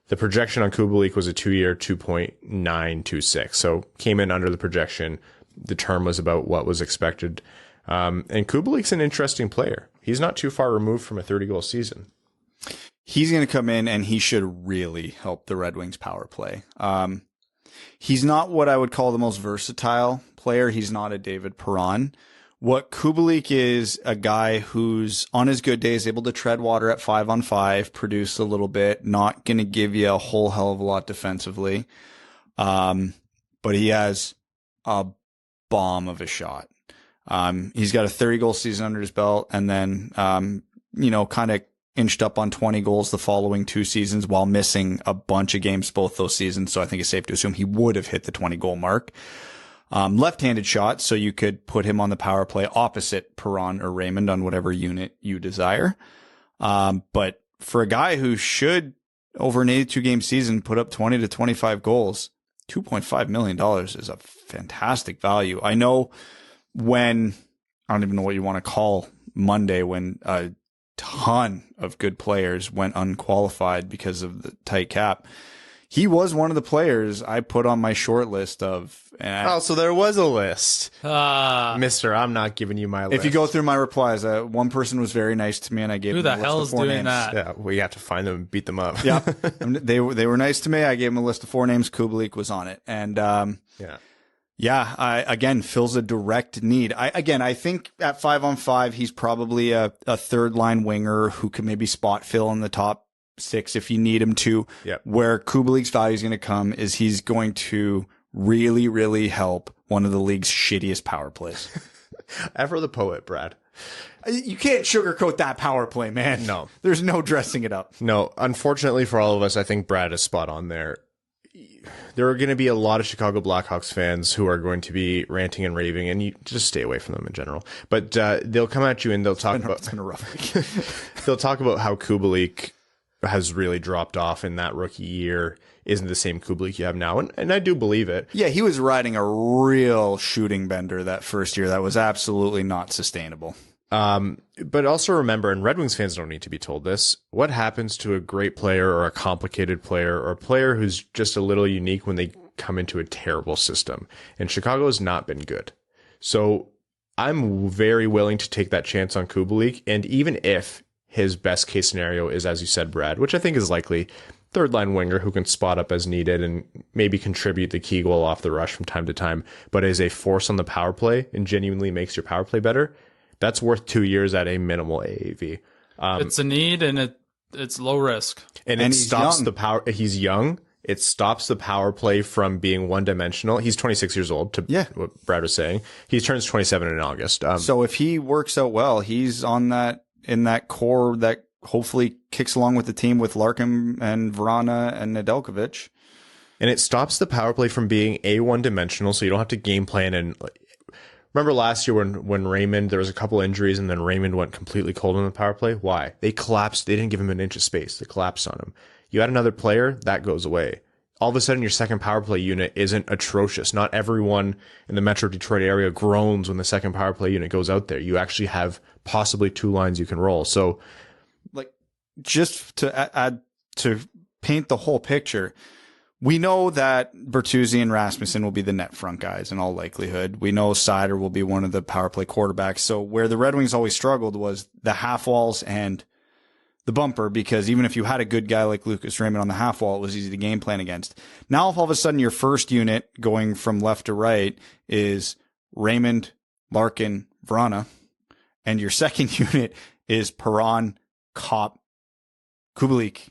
The projection on Kubalik was a 2-year, 2.926, so came in under the projection. The term was about what was expected. And Kubalik's an interesting player. He's not too far removed from a 30-goal season. He's going to come in and he should really help the Red Wings power play. He's not what I would call the most versatile player. He's not a David Perron. What Kubalik is a guy who's on his good days able to tread water at 5-on-5, produce a little bit, not going to give you a whole hell of a lot defensively. But he has a bomb of a shot. He's got a 30-goal season under his belt and then, kind of inched up on 20 goals the following 2 seasons while missing a bunch of games both those seasons. So I think it's safe to assume he would have hit the 20-goal mark. Left-handed shot, so you could put him on the power play opposite Perron or Raymond on whatever unit you desire. But for a guy who should, over an 82-game season, put up 20 to 25 goals, $2.5 million is a fantastic value. I know when, I don't even know what you want to call Monday, when a ton of good players went unqualified because of the tight cap. He was one of the players I put on my short list of. So there was a list. Mister, I'm not giving you my list. If you go through my replies, one person was very nice to me and I gave them a list of 4 names. Who the hell's doing that? Yeah, we have to find them and beat them up. Yeah. They were nice to me. I gave them a list of 4 names. Kubalik was on it. And, again, fills a direct need. I think at 5-on-5, he's probably a third line winger who can maybe spot fill in the top 6 if you need him to. Yep. Where Kubalik's value is going to come is he's going to really, really help one of the league's shittiest power plays. Ever the poet, Brad. You can't sugarcoat that power play, man. No. There's no dressing it up. No, unfortunately for all of us, I think Brad is spot on there. There are going to be a lot of Chicago Blackhawks fans who are going to be ranting and raving, and you just stay away from them in general. But they'll come at you and they'll talk about. It's been a rough week. They'll talk about how Kubalik has really dropped off in that rookie year, isn't the same Kubalik you have now, and I do believe it. Yeah, he was riding a real shooting bender that first year. That was absolutely not sustainable. But also remember, and Red Wings fans don't need to be told this, what happens to a great player or a complicated player or a player who's just a little unique when they come into a terrible system? And Chicago has not been good. So I'm very willing to take that chance on Kubalik. And even if his best case scenario is, as you said, Brad, which I think is likely, third line winger who can spot up as needed and maybe contribute the key goal off the rush from time to time, but is a force on the power play and genuinely makes your power play better, that's worth 2 years at a minimal AAV. It's a need and it's low risk. And it stops the power. He's young. It stops the power play from being one dimensional. He's 26 years old, to what Brad was saying. He turns 27 in August. So if he works out well, he's on in that core that hopefully kicks along with the team with Larkin and Vrana and Nedeljkovic. And it stops the power play from being one dimensional, so you don't have to game plan. And remember last year when Raymond, there was a couple injuries and then Raymond went completely cold on the power play? Why? They collapsed. They didn't give him an inch of space. They collapsed on him. You add another player, that goes away. All of a sudden, your second power play unit isn't atrocious. Not everyone in the Metro Detroit area groans when the second power play unit goes out there. You actually have possibly 2 lines you can roll. So, just to add, to paint the whole picture, we know that Bertuzzi and Rasmussen will be the net front guys in all likelihood. We know Seider will be one of the power play quarterbacks. So where the Red Wings always struggled was the half walls and the bumper, because even if you had a good guy like Lucas Raymond on the half wall, it was easy to game plan against. Now, if all of a sudden your first unit going from left to right is Raymond, Larkin, Vrana, and your second unit is Perron, Copp, Kubalik,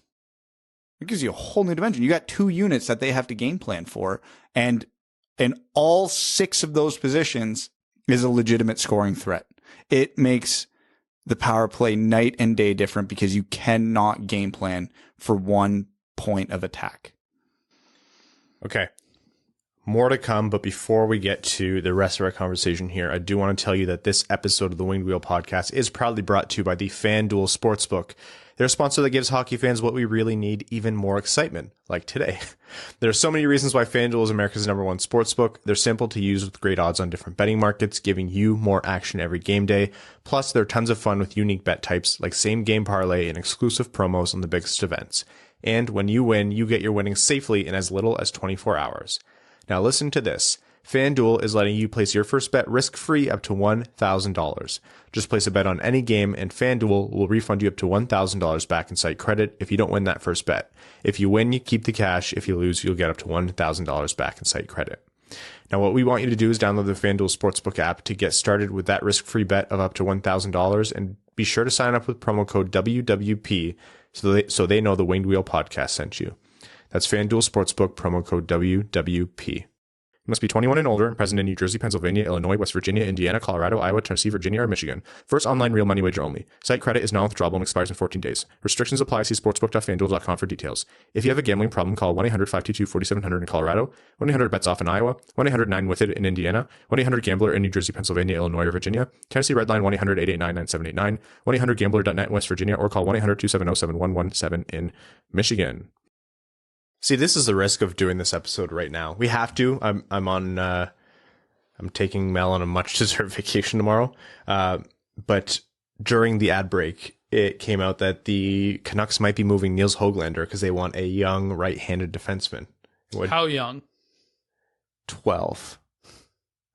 it gives you a whole new dimension. You got 2 units that they have to game plan for, and in all 6 of those positions is a legitimate scoring threat. It makes the power play night and day different because you cannot game plan for one point of attack. Okay. More to come, but before we get to the rest of our conversation here, I do want to tell you that this episode of the Winged Wheel podcast is proudly brought to you by the FanDuel Sportsbook. They're a sponsor that gives hockey fans what we really need, even more excitement, like today. There are so many reasons why FanDuel is America's #1 sportsbook. They're simple to use with great odds on different betting markets, giving you more action every game day. Plus, there are tons of fun with unique bet types like same game parlay and exclusive promos on the biggest events. And when you win, you get your winnings safely in as little as 24 hours. Now listen to this. FanDuel is letting you place your first bet risk-free up to $1,000. Just place a bet on any game and FanDuel will refund you up to $1,000 back in site credit if you don't win that first bet. If you win, you keep the cash. If you lose, you'll get up to $1,000 back in site credit. Now what we want you to do is download the FanDuel Sportsbook app to get started with that risk-free bet of up to $1,000, and be sure to sign up with promo code WWP so they know the Winged Wheel podcast sent you. That's FanDuel Sportsbook, promo code WWP. You must be 21 and older and present in New Jersey, Pennsylvania, Illinois, West Virginia, Indiana, Colorado, Iowa, Tennessee, Virginia, or Michigan. First online real money wager only. Site credit is non-withdrawable and expires in 14 days. Restrictions apply. See sportsbook.fanduel.com for details. If you have a gambling problem, call 1-800-522-4700 in Colorado, 1-800-BETS-OFF in Iowa, 1-800-9-WITH-IT in Indiana, 1-800-GAMBLER in New Jersey, Pennsylvania, Illinois, or Virginia, Tennessee Redline 1-800-889-9789, 1-800-GAMBLER.net in West Virginia, or call 1-800-270-7117 in Michigan. See, this is the risk of doing this episode right now. We have to. I'm taking Mel on a much deserved vacation tomorrow. But during the ad break, it came out that the Canucks might be moving Niels Höglander because they want a young right-handed defenseman. How young? 12,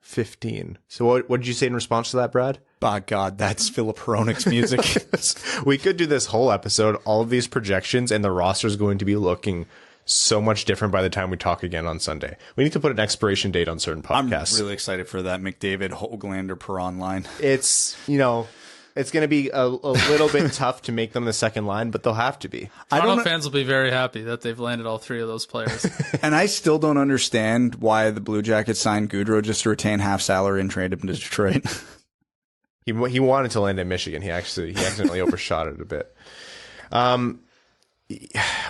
15. So what did you say in response to that, Brad? By God, that's Philip Hronik's music. We could do this whole episode, all of these projections, and the roster is going to be looking so much different by the time we talk again on Sunday. We need to put an expiration date on certain podcasts. I'm really excited for that McDavid, Höglander, Perron line. It's, it's going to be a little bit tough to make them the second line, but they'll have to be. Toronto fans will be very happy that they've landed all three of those players. And I still don't understand why the Blue Jackets signed Gaudreau just to retain half salary and trade him to Detroit. He wanted to land in Michigan. He accidentally overshot it a bit.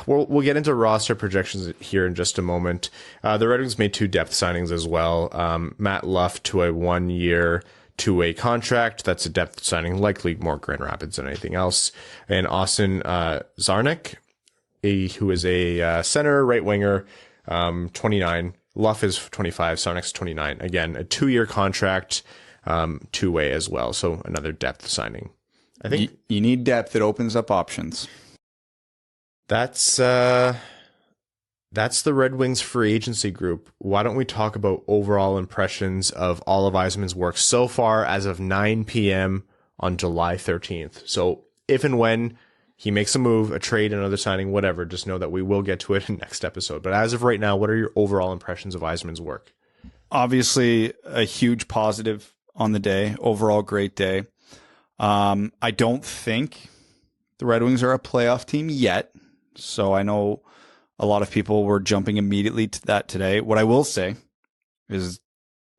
We'll get into roster projections here in just a moment. The Red Wings made 2 depth signings as well. Matt Luff to a 1-year, 2-way contract. That's a depth signing, likely more Grand Rapids than anything else. And Austin Czarnik, who is a center, right winger, 29. Luff is 25. Czarnik's 29. Again, a 2-year contract, 2-way as well. So another depth signing. I think you need depth that opens up options. That's the Red Wings free agency group. Why don't we talk about overall impressions of all of Yzerman's work so far as of 9 p.m. on July 13th. So if and when he makes a move, a trade, another signing, whatever, just know that we will get to it in next episode. But as of right now, what are your overall impressions of Yzerman's work? Obviously, a huge positive on the day. Overall, great day. I don't think the Red Wings are a playoff team yet. So I know a lot of people were jumping immediately to that today. What I will say is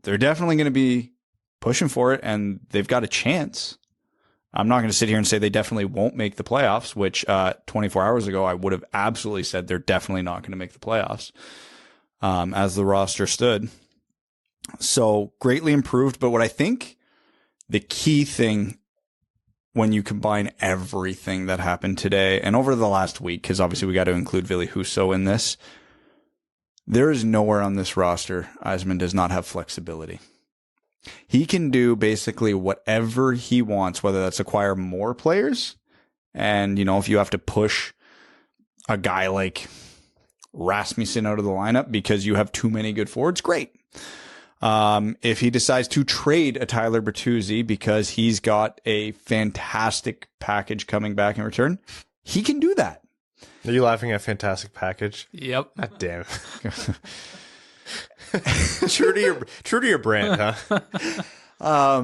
they're definitely going to be pushing for it, and they've got a chance. I'm not going to sit here and say they definitely won't make the playoffs, which 24 hours ago I would have absolutely said they're definitely not going to make the playoffs as the roster stood. So greatly improved. But what I think the key thing when you combine everything that happened today and over the last week, because obviously we got to include Ville Husso in this, there is nowhere on this roster Yzerman does not have flexibility. He can do basically whatever he wants, whether that's acquire more players. And, if you have to push a guy like Rasmussen out of the lineup because you have too many good forwards, great. If he decides to trade a Tyler Bertuzzi because he's got a fantastic package coming back in return, he can do that. Are you laughing at fantastic package? Yep. God damn. True to your brand, huh?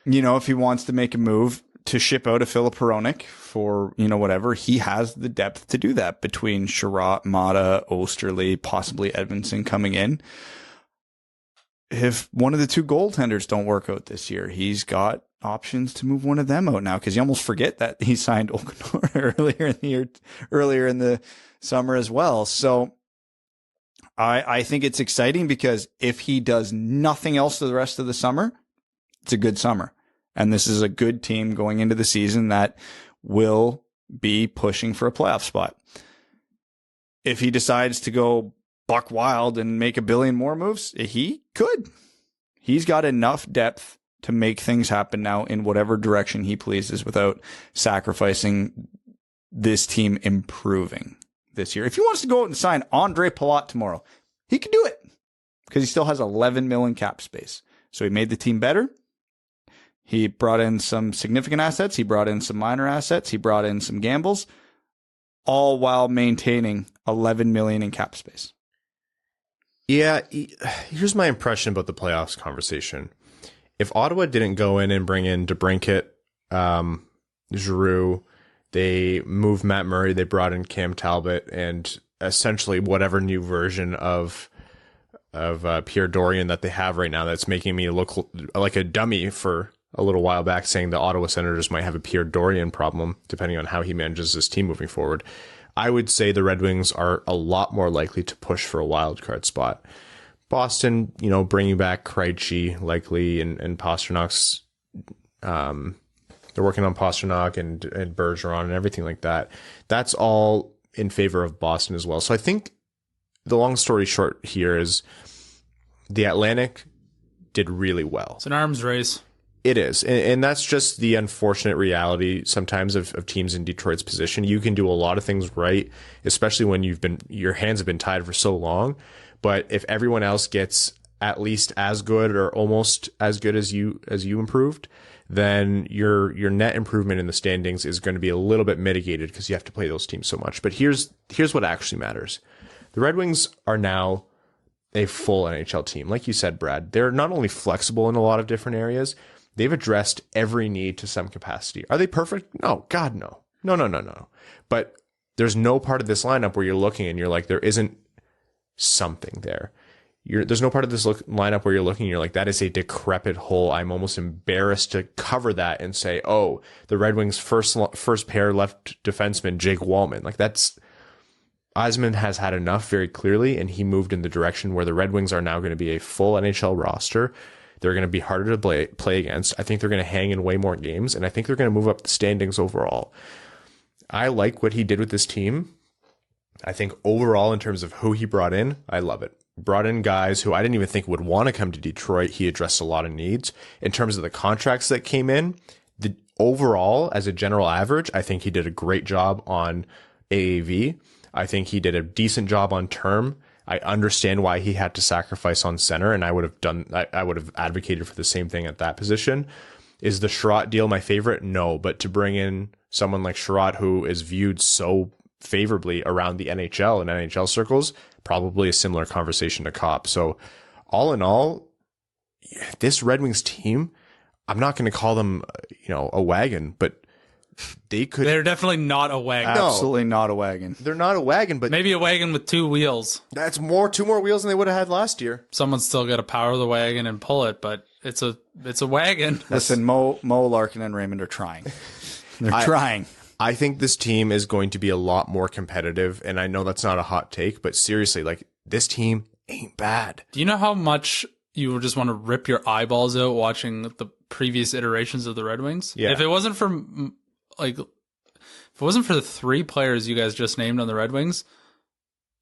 If he wants to make a move to ship out a Filip Hronik for, whatever, he has the depth to do that between Chiarot, Maatta, Osterley, possibly Edmondson coming in. If one of the 2 goaltenders don't work out this year, he's got options to move one of them out now, because you almost forget that he signed Olkinor earlier in the summer as well. So I think it's exciting because if he does nothing else the rest of the summer, it's a good summer. And this is a good team going into the season that will be pushing for a playoff spot. If he decides to go buck wild and make a billion more moves, he could. He's got enough depth to make things happen now in whatever direction he pleases without sacrificing this team improving this year. If he wants to go out and sign Andre Palat tomorrow, he could do it because he still has 11 million cap space. So he made the team better. He brought in some significant assets. He brought in some minor assets. He brought in some gambles, all while maintaining 11 million in cap space. Yeah, here's my impression about the playoffs conversation. If Ottawa didn't go in and bring in DeBrincat, Giroux, they moved Matt Murray, they brought in Cam Talbot, and essentially whatever new version of Pierre Dorion that they have right now that's making me look like a dummy for a little while back saying the Ottawa Senators might have a Pierre Dorion problem depending on how he manages this team moving forward. I would say the Red Wings are a lot more likely to push for a wild card spot. Boston, bringing back Krejci likely and Pasternak's, they're working on Pasternak and Bergeron and everything like that. That's all in favor of Boston as well. So I think the long story short here is the Atlantic did really well. It's an arms race. It is. And that's just the unfortunate reality sometimes of teams in Detroit's position. You can do a lot of things right, especially when your hands have been tied for so long. But if everyone else gets at least as good or almost as good as you improved, then your net improvement in the standings is going to be a little bit mitigated because you have to play those teams so much. But here's what actually matters. The Red Wings are now a full NHL team. Like you said, Brad, they're not only flexible in a lot of different areas, they've addressed every need to some capacity. Are they perfect? No, God, no. No. But there's no part of this lineup where you're looking and you're like, there isn't something there. There's no part of this lineup where you're looking and you're like, that is a decrepit hole. I'm almost embarrassed to cover that and say, oh, the Red Wings' first pair left defenseman, Jake Wallman. Like Yzerman has had enough very clearly, and he moved in the direction where the Red Wings are now going to be a full NHL roster. They're going to be harder to play against. I think they're going to hang in way more games, and I think they're going to move up the standings overall. I like what he did with this team. I think overall, in terms of who he brought in, I love it. Brought in guys who I didn't even think would want to come to Detroit. He addressed a lot of needs. In terms of the contracts that came in, the overall, as a general average, I think he did a great job on AAV. I think he did a decent job on term. I understand why he had to sacrifice on center, and I would have advocated for the same thing at that position. Is the Chiarot deal my favorite? No, but to bring in someone like Chiarot, who is viewed so favorably around the NHL and NHL circles, probably a similar conversation to Copp. So all in all, this Red Wings team, I'm not going to call them, a wagon, but they're definitely not a wagon. Absolutely not a wagon. They're not a wagon, but maybe a wagon with two wheels. That's two more wheels than they would have had last year. Someone's still got to power the wagon and pull it, but it's a wagon. Listen, Mo, Larkin, and Raymond are trying. They're trying. I think this team is going to be a lot more competitive, and I know that's not a hot take, but seriously, this team ain't bad. Do you know how much you would just want to rip your eyeballs out watching the previous iterations of the Red Wings? Yeah. If it wasn't for the three players you guys just named on the Red Wings,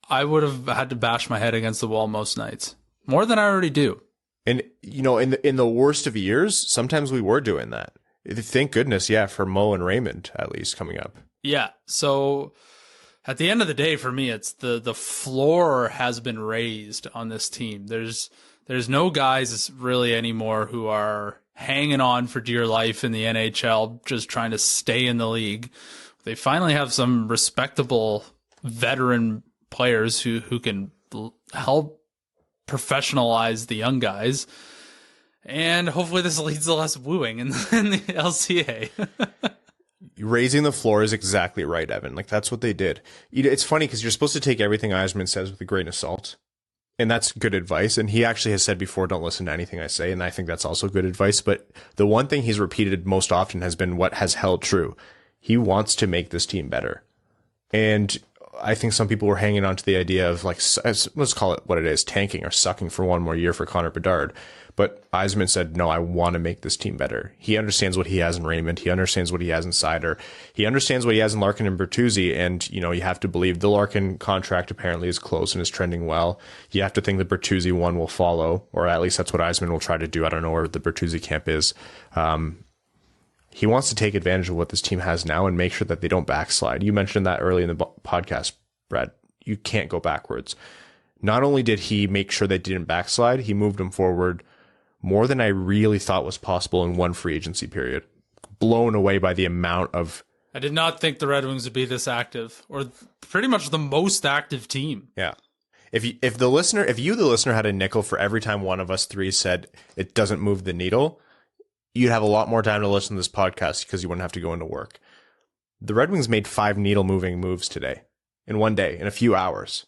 I would have had to bash my head against the wall most nights, more than I already do. And in the worst of years, sometimes we were doing that. Thank goodness, for Mo and Raymond at least coming up. Yeah. So at the end of the day, for me, it's the floor has been raised on this team. There's no guys really anymore who are hanging on for dear life in the NHL, just trying to stay in the league. They finally have some respectable veteran players who can help professionalize the young guys. And hopefully this leads to less wooing in the LCA. Raising the floor is exactly right, Evan. That's what they did. It's funny because you're supposed to take everything Yzerman says with a grain of salt. And that's good advice. And he actually has said before, don't listen to anything I say. And I think that's also good advice. But the one thing he's repeated most often has been what has held true. He wants to make this team better. And I think some people were hanging on to the idea of like, let's call it what it is, tanking or sucking for one more year for Connor Bedard. But Yzerman said, no, I want to make this team better. He understands what he has in Raymond. He understands what he has in Seider. He understands what he has in Larkin and Bertuzzi. And, you have to believe the Larkin contract apparently is close and is trending well. You have to think the Bertuzzi one will follow, or at least that's what Yzerman will try to do. I don't know where the Bertuzzi camp is. He wants to take advantage of what this team has now and make sure that they don't backslide. You mentioned that early in the podcast, Brad. You can't go backwards. Not only did he make sure they didn't backslide, he moved them forward more than I really thought was possible in one free agency period. Blown away by the amount of... I did not think the Red Wings would be this active, or pretty much the most active team. Yeah. If you, the listener, had a nickel for every time one of us three said it doesn't move the needle, you'd have a lot more time to listen to this podcast because you wouldn't have to go into work. The Red Wings made 5 needle-moving moves today, in one day, in a few hours.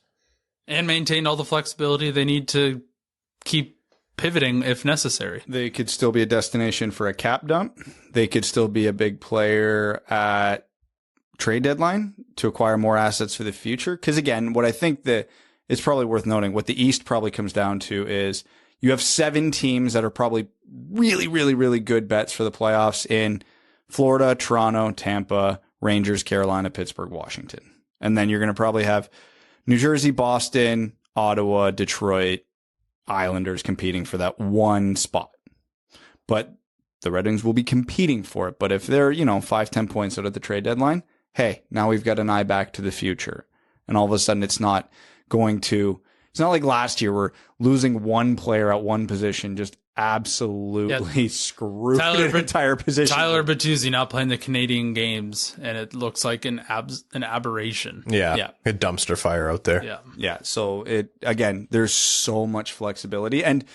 And maintained all the flexibility they need to keep pivoting if necessary. They could still be a destination for a cap dump. They could still be a big player at trade deadline to acquire more assets for the future. Because again, what I think that it's probably worth noting, what the East probably comes down to is you have 7 teams that are probably really, really, really good bets for the playoffs in Florida, Toronto, Tampa, Rangers, Carolina, Pittsburgh, Washington. And then you're going to probably have New Jersey, Boston, Ottawa, Detroit, Islanders competing for that one spot. But the Red Wings will be competing for it. But if they're, 5-10 points out at the trade deadline, hey, now we've got an eye back to the future. And all of a sudden it's not like last year where losing one player at one position just absolutely screwed an entire position. Tyler Bertuzzi not playing the Canadian games, and it looks like an aberration. Yeah. A dumpster fire out there. Yeah. So there's so much flexibility, and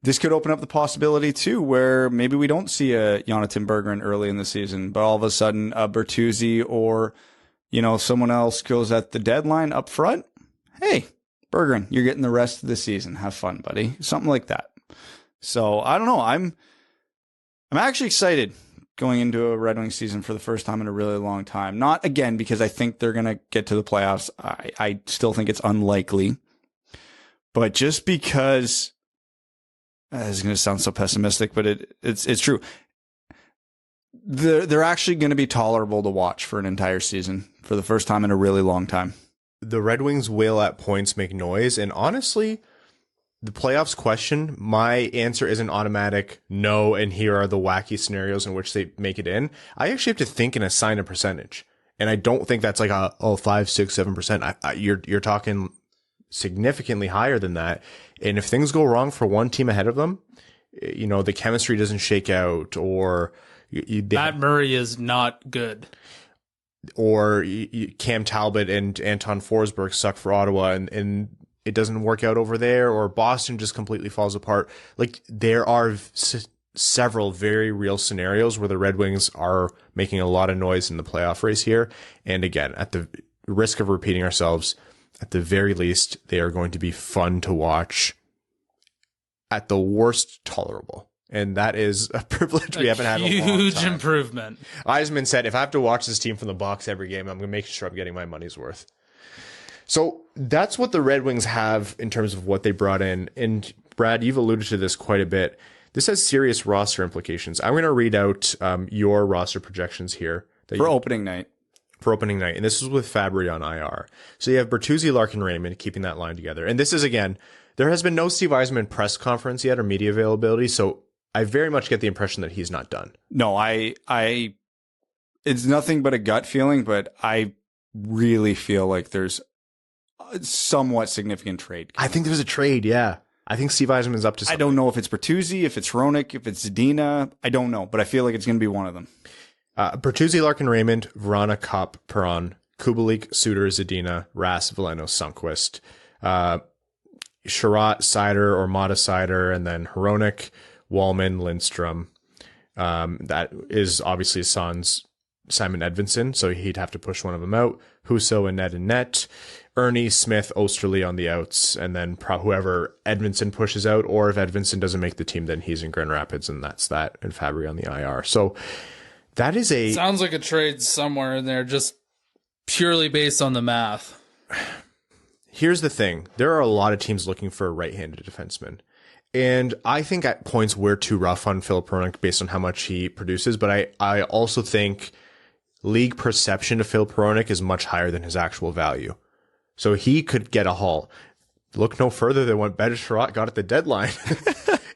this could open up the possibility too, where maybe we don't see a Jonathan Berggren early in the season, but all of a sudden a Bertuzzi or someone else goes at the deadline up front. Hey, Berggren, you're getting the rest of the season. Have fun, buddy. Something like that. So I don't know. I'm actually excited going into a Red Wings season for the first time in a really long time. Not again because I think they're going to get to the playoffs. I still think it's unlikely, but just because this is going to sound so pessimistic, but it's true. They're actually going to be tolerable to watch for an entire season for the first time in a really long time. The Red Wings will at points make noise, and honestly, the playoffs question, my answer isn't automatic no, and here are the wacky scenarios in which they make it in. I actually have to think and assign a percentage. And I don't think that's like 5, 6, 7%. You're talking significantly higher than that. And if things go wrong for one team ahead of them, the chemistry doesn't shake out, or Matt Murray is not good. Or Cam Talbot and Anton Forsberg suck for Ottawa, and it doesn't work out over there, or Boston just completely falls apart. Like, there are several very real scenarios where the Red Wings are making a lot of noise in the playoff race here. And again, at the risk of repeating ourselves, at the very least, they are going to be fun to watch. At the worst, tolerable. And that is a privilege we haven't had in a long time. Huge improvement. Yzerman said, if I have to watch this team from the box every game, I'm going to make sure I'm getting my money's worth. So that's what the Red Wings have in terms of what they brought in. And Brad, you've alluded to this quite a bit. This has serious roster implications. I'm going to read out your roster projections here. For opening night. And this is with Fabry on IR. So you have Bertuzzi, Larkin, Raymond keeping that line together. And this is, again, there has been no Steve Yzerman press conference yet or media availability. So I very much get the impression that he's not done. No, it's nothing but a gut feeling, but I really feel like there's a somewhat significant trade. I think there's a trade, yeah. I think Steve Yzerman's up to something. I don't know if it's Bertuzzi, if it's Hronek, if it's Zadina. I don't know, but I feel like it's going to be one of them. Bertuzzi, Larkin, Raymond, Vrana, Kopp, Perron, Kubalik, Suter, Zadina, Rass, Veleno, Sundqvist, Chiarot, Seider, or Maatta, Seider, and then Hronek, Wallman, Lindstrom. That is obviously his son's Simon Edvinsson, so he'd have to push one of them out. Husso and Ned and net. Ernie, Smith, Osterley on the outs, and then whoever Edvinsson pushes out, or if Edvinsson doesn't make the team, then he's in Grand Rapids, and that's that, and Fabry on the IR. So that is sounds like a trade somewhere in there, just purely based on the math. here's the thing. There are a lot of teams looking for a right-handed defenseman. And I think at points we're too rough on Filip Hronek based on how much he produces. But I also think league perception of Filip Hronek is much higher than his actual value. So he could get a haul. Look no further than what Chiarot got at the deadline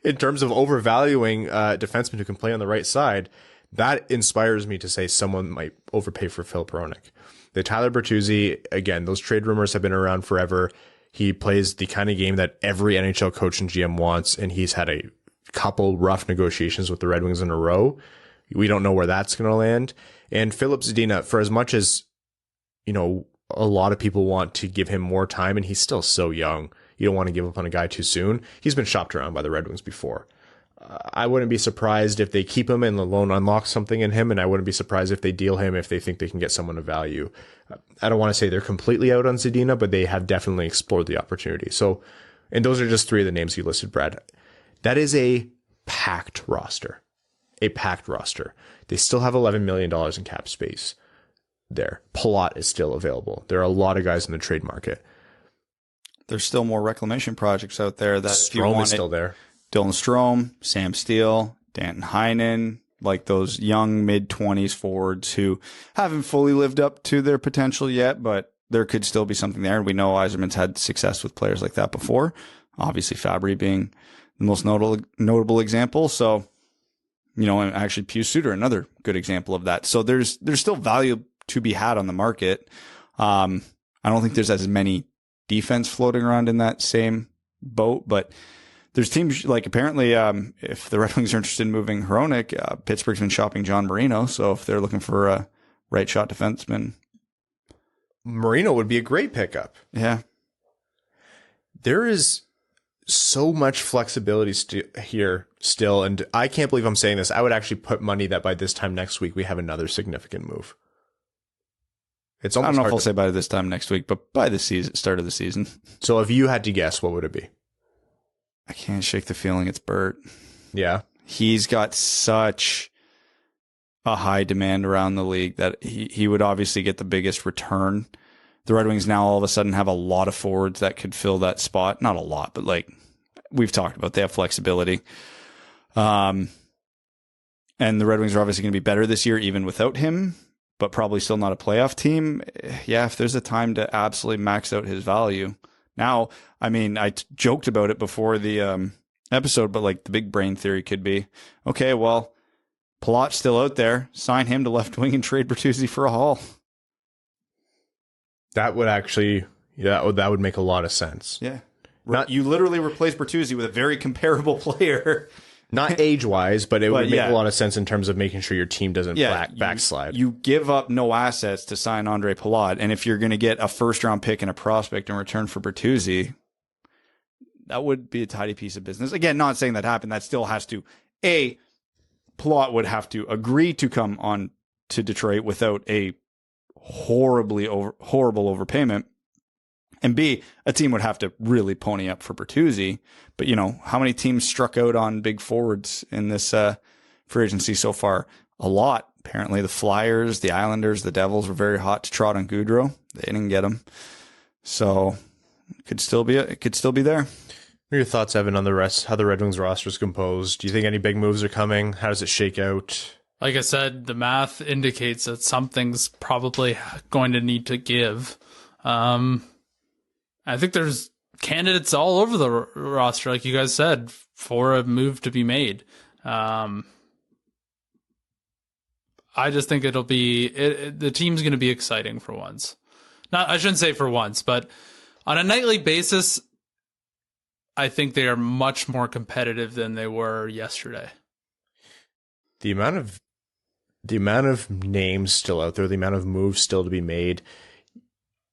in terms of overvaluing defensemen who can play on the right side. That inspires me to say someone might overpay for Filip Hronek. The Tyler Bertuzzi, again, those trade rumors have been around forever. He plays the kind of game that every NHL coach and GM wants, and he's had a couple rough negotiations with the Red Wings in a row. We don't know where that's going to land. And Filip Zadina, for as much as, you know, a lot of people want to give him more time, and he's still so young. You don't want to give up on a guy too soon. He's been shopped around by the Red Wings before. I wouldn't be surprised if they keep him and the loan unlocks something in him, and I wouldn't be surprised if they deal him if they think they can get someone of value. I don't want to say they're completely out on Zadina, but they have definitely explored the opportunity. So, and those are just three of the names you listed, Brad. That is a packed roster. A packed roster. They still have $11 million in cap space there. Palat is still available. There are a lot of guys in the trade market. There's still more reclamation projects out there that Strome is still there. Dylan Strome, Sam Steele, Danton Heinen, like those young mid-20s forwards who haven't fully lived up to their potential yet, but there could still be something there. And we know Yzerman's had success with players like that before. Obviously, Fabry being the most notable example. So, you know, and actually Pius Suter, another good example of that. So there's still value to be had on the market. I don't think there's as many defense floating around in that same boat, but there's teams like apparently if the Red Wings are interested in moving Hronek, Pittsburgh's been shopping John Marino. So if they're looking for a right shot defenseman, Marino would be a great pickup. Yeah. There is so much flexibility here still. And I can't believe I'm saying this. I would actually put money that by this time next week, we have another significant move. It's almost I don't know if I'll say by this time next week, but by the start of the season. So if you had to guess, what would it be? I can't shake the feeling it's Bert. Yeah. He's got such a high demand around the league that he would obviously get the biggest return. The Red Wings now all of a sudden have a lot of forwards that could fill that spot. Not a lot, but like we've talked about, they have flexibility. And the Red Wings are obviously going to be better this year, even without him, but probably still not a playoff team. Yeah, if there's a time to absolutely max out his value. Now, I mean, I joked about it before the episode, but like the big brain theory could be, okay, well, Palat's still out there. Sign him to left wing and trade Bertuzzi for a haul. That would actually, that would make a lot of sense. Yeah. You literally replace Bertuzzi with a very comparable player. Not age-wise, but it would make a lot of sense in terms of making sure your team doesn't backslide. You give up no assets to sign Andre Palat, and if you're going to get a first-round pick and a prospect in return for Bertuzzi, that would be a tidy piece of business. Again, not saying that happened. That still has to, Palat would have to agree to come on to Detroit without a horrible overpayment. And B, a team would have to really pony up for Bertuzzi. But, you know, how many teams struck out on big forwards in this free agency so far? A lot. Apparently the Flyers, the Islanders, the Devils were very hot to trot on Gaudreau. They didn't get him. So it could still be there. What are your thoughts, Evan, on the rest, how the Red Wings roster is composed? Do you think any big moves are coming? How does it shake out? Like I said, the math indicates that something's probably going to need to give. I think there's candidates all over the roster, like you guys said, for a move to be made. I just think it'll be the team's going to be exciting for once. I shouldn't say for once, but on a nightly basis, I think they are much more competitive than they were yesterday. The amount of names still out there, the amount of moves still to be made.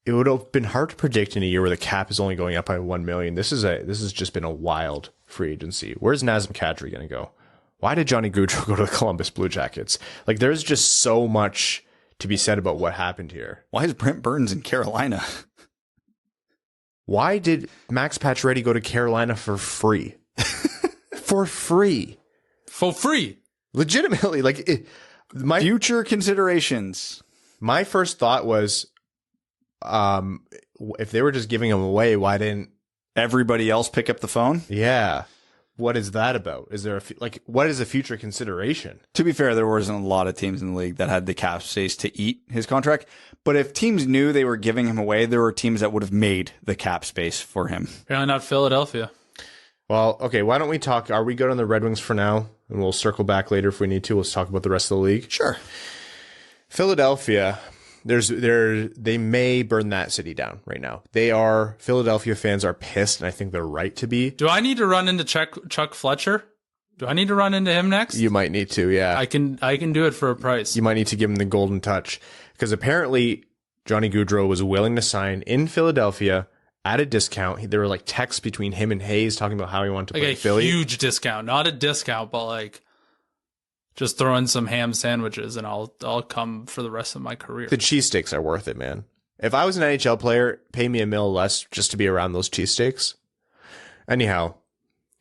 It would have been hard to predict in a year where the cap is only going up by $1 million. This has just been a wild free agency. Where's Nazem Kadri going to go? Why did Johnny Gaudreau go to the Columbus Blue Jackets? Like, there's just so much to be said about what happened here. Why is Brent Burns in Carolina? Why did Max Pacioretty go to Carolina for free? For free. For free. Legitimately. Like, future considerations. My first thought was, if they were just giving him away, why didn't everybody else pick up the phone? Yeah. What is that about? Is there what is a future consideration? To be fair, there wasn't a lot of teams in the league that had the cap space to eat his contract. But if teams knew they were giving him away, there were teams that would have made the cap space for him. Apparently not Philadelphia. Well, okay, why don't we talk? Are we good on the Red Wings for now? And we'll circle back later if we need to. Let's talk about the rest of the league. Sure. Philadelphia, they may burn that city down right now. Philadelphia fans are pissed, and I think they're right to be. Do I need to run into Chuck Fletcher? Do I need to run into him next? You might need to, yeah. I can do it for a price. You might need to give him the golden touch. Because apparently Johnny Gaudreau was willing to sign in Philadelphia at a discount. There were like texts between him and Hayes talking about how he wanted to play in Philly. A huge discount. Not a discount, but like just throw in some ham sandwiches and I'll come for the rest of my career. The cheesesteaks are worth it, man. If I was an NHL player, pay me $1 million less just to be around those cheesesteaks. Anyhow,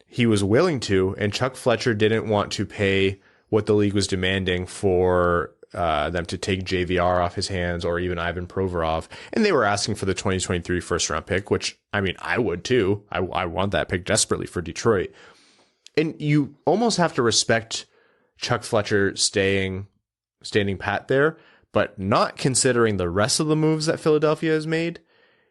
he was willing to, and Chuck Fletcher didn't want to pay what the league was demanding for them to take JVR off his hands or even Ivan Provorov. And they were asking for the 2023 first round pick, which, I mean, I would too. I want that pick desperately for Detroit. And you almost have to respect Chuck Fletcher standing pat there, but not considering the rest of the moves that Philadelphia has made.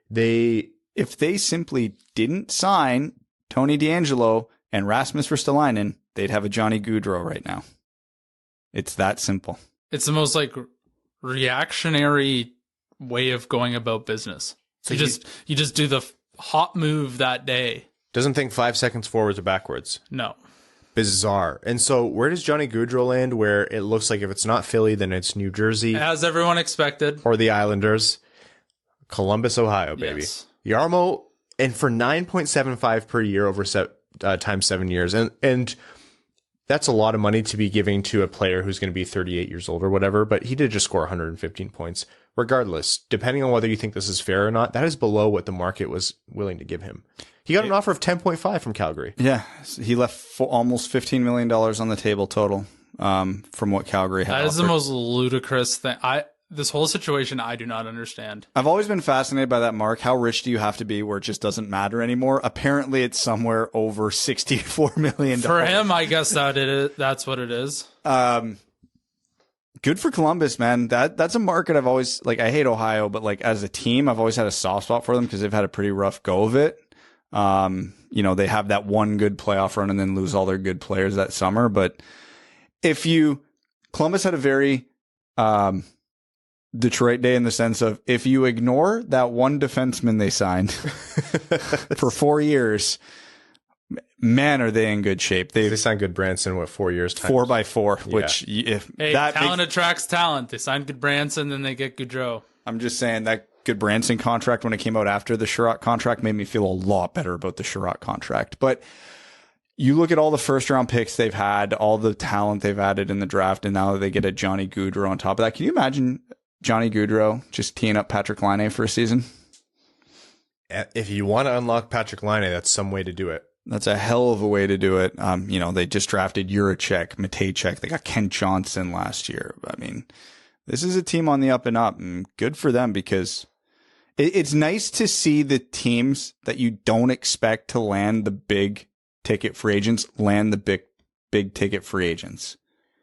If they simply didn't sign Tony DeAngelo and Rasmus Ristolainen, they'd have a Johnny Gaudreau right now. It's that simple. It's the most like reactionary way of going about business. So you just do the hot move that day. Doesn't think 5 seconds forwards or backwards. No. Bizarre. And so where does Johnny Gaudreau land, where it looks like if it's not Philly, then it's New Jersey? As everyone expected. Or the Islanders. Columbus, Ohio, baby. Yes. Yarmo, and for $9.75 per year over times 7 years. And that's a lot of money to be giving to a player who's going to be 38 years old or whatever, but he did just score 115 points. Regardless, depending on whether you think this is fair or not, that is below what the market was willing to give him. He got an offer of 10.5 from Calgary. Yeah, he left for almost $15 million on the table total from what Calgary had That is offered. the most ludicrous thing. This whole situation, I do not understand. I've always been fascinated by that, Mark. How rich do you have to be where it just doesn't matter anymore? Apparently, it's somewhere over $64 million. For him, I guess that's what it is. Good for Columbus, man. That's a market I've always, like, I hate Ohio, but like as a team, I've always had a soft spot for them because they've had a pretty rough go of it. They have that one good playoff run and then lose all their good players that summer. But Columbus had a very Detroit day in the sense of if you ignore that one defenseman they signed for 4 years, man, are they in good shape. They signed Goodbranson, 4 years? 4x4, which talent attracts talent. They signed Goodbranson, then they get Gaudreau. I'm just saying that Goodbranson contract, when it came out after the Chiarot contract, made me feel a lot better about the Chiarot contract. But you look at all the first round picks they've had, all the talent they've added in the draft, and now they get a Johnny Gaudreau on top of that. Can you imagine Johnny Gaudreau just teeing up Patrick Laine for a season? If you want to unlock Patrick Laine, that's some way to do it. That's a hell of a way to do it. They just drafted Juracek, Matejček. They got Kent Johnson last year. I mean, this is a team on the up and up, and good for them because it's nice to see the teams that you don't expect to land the big ticket free agents land the big ticket free agents.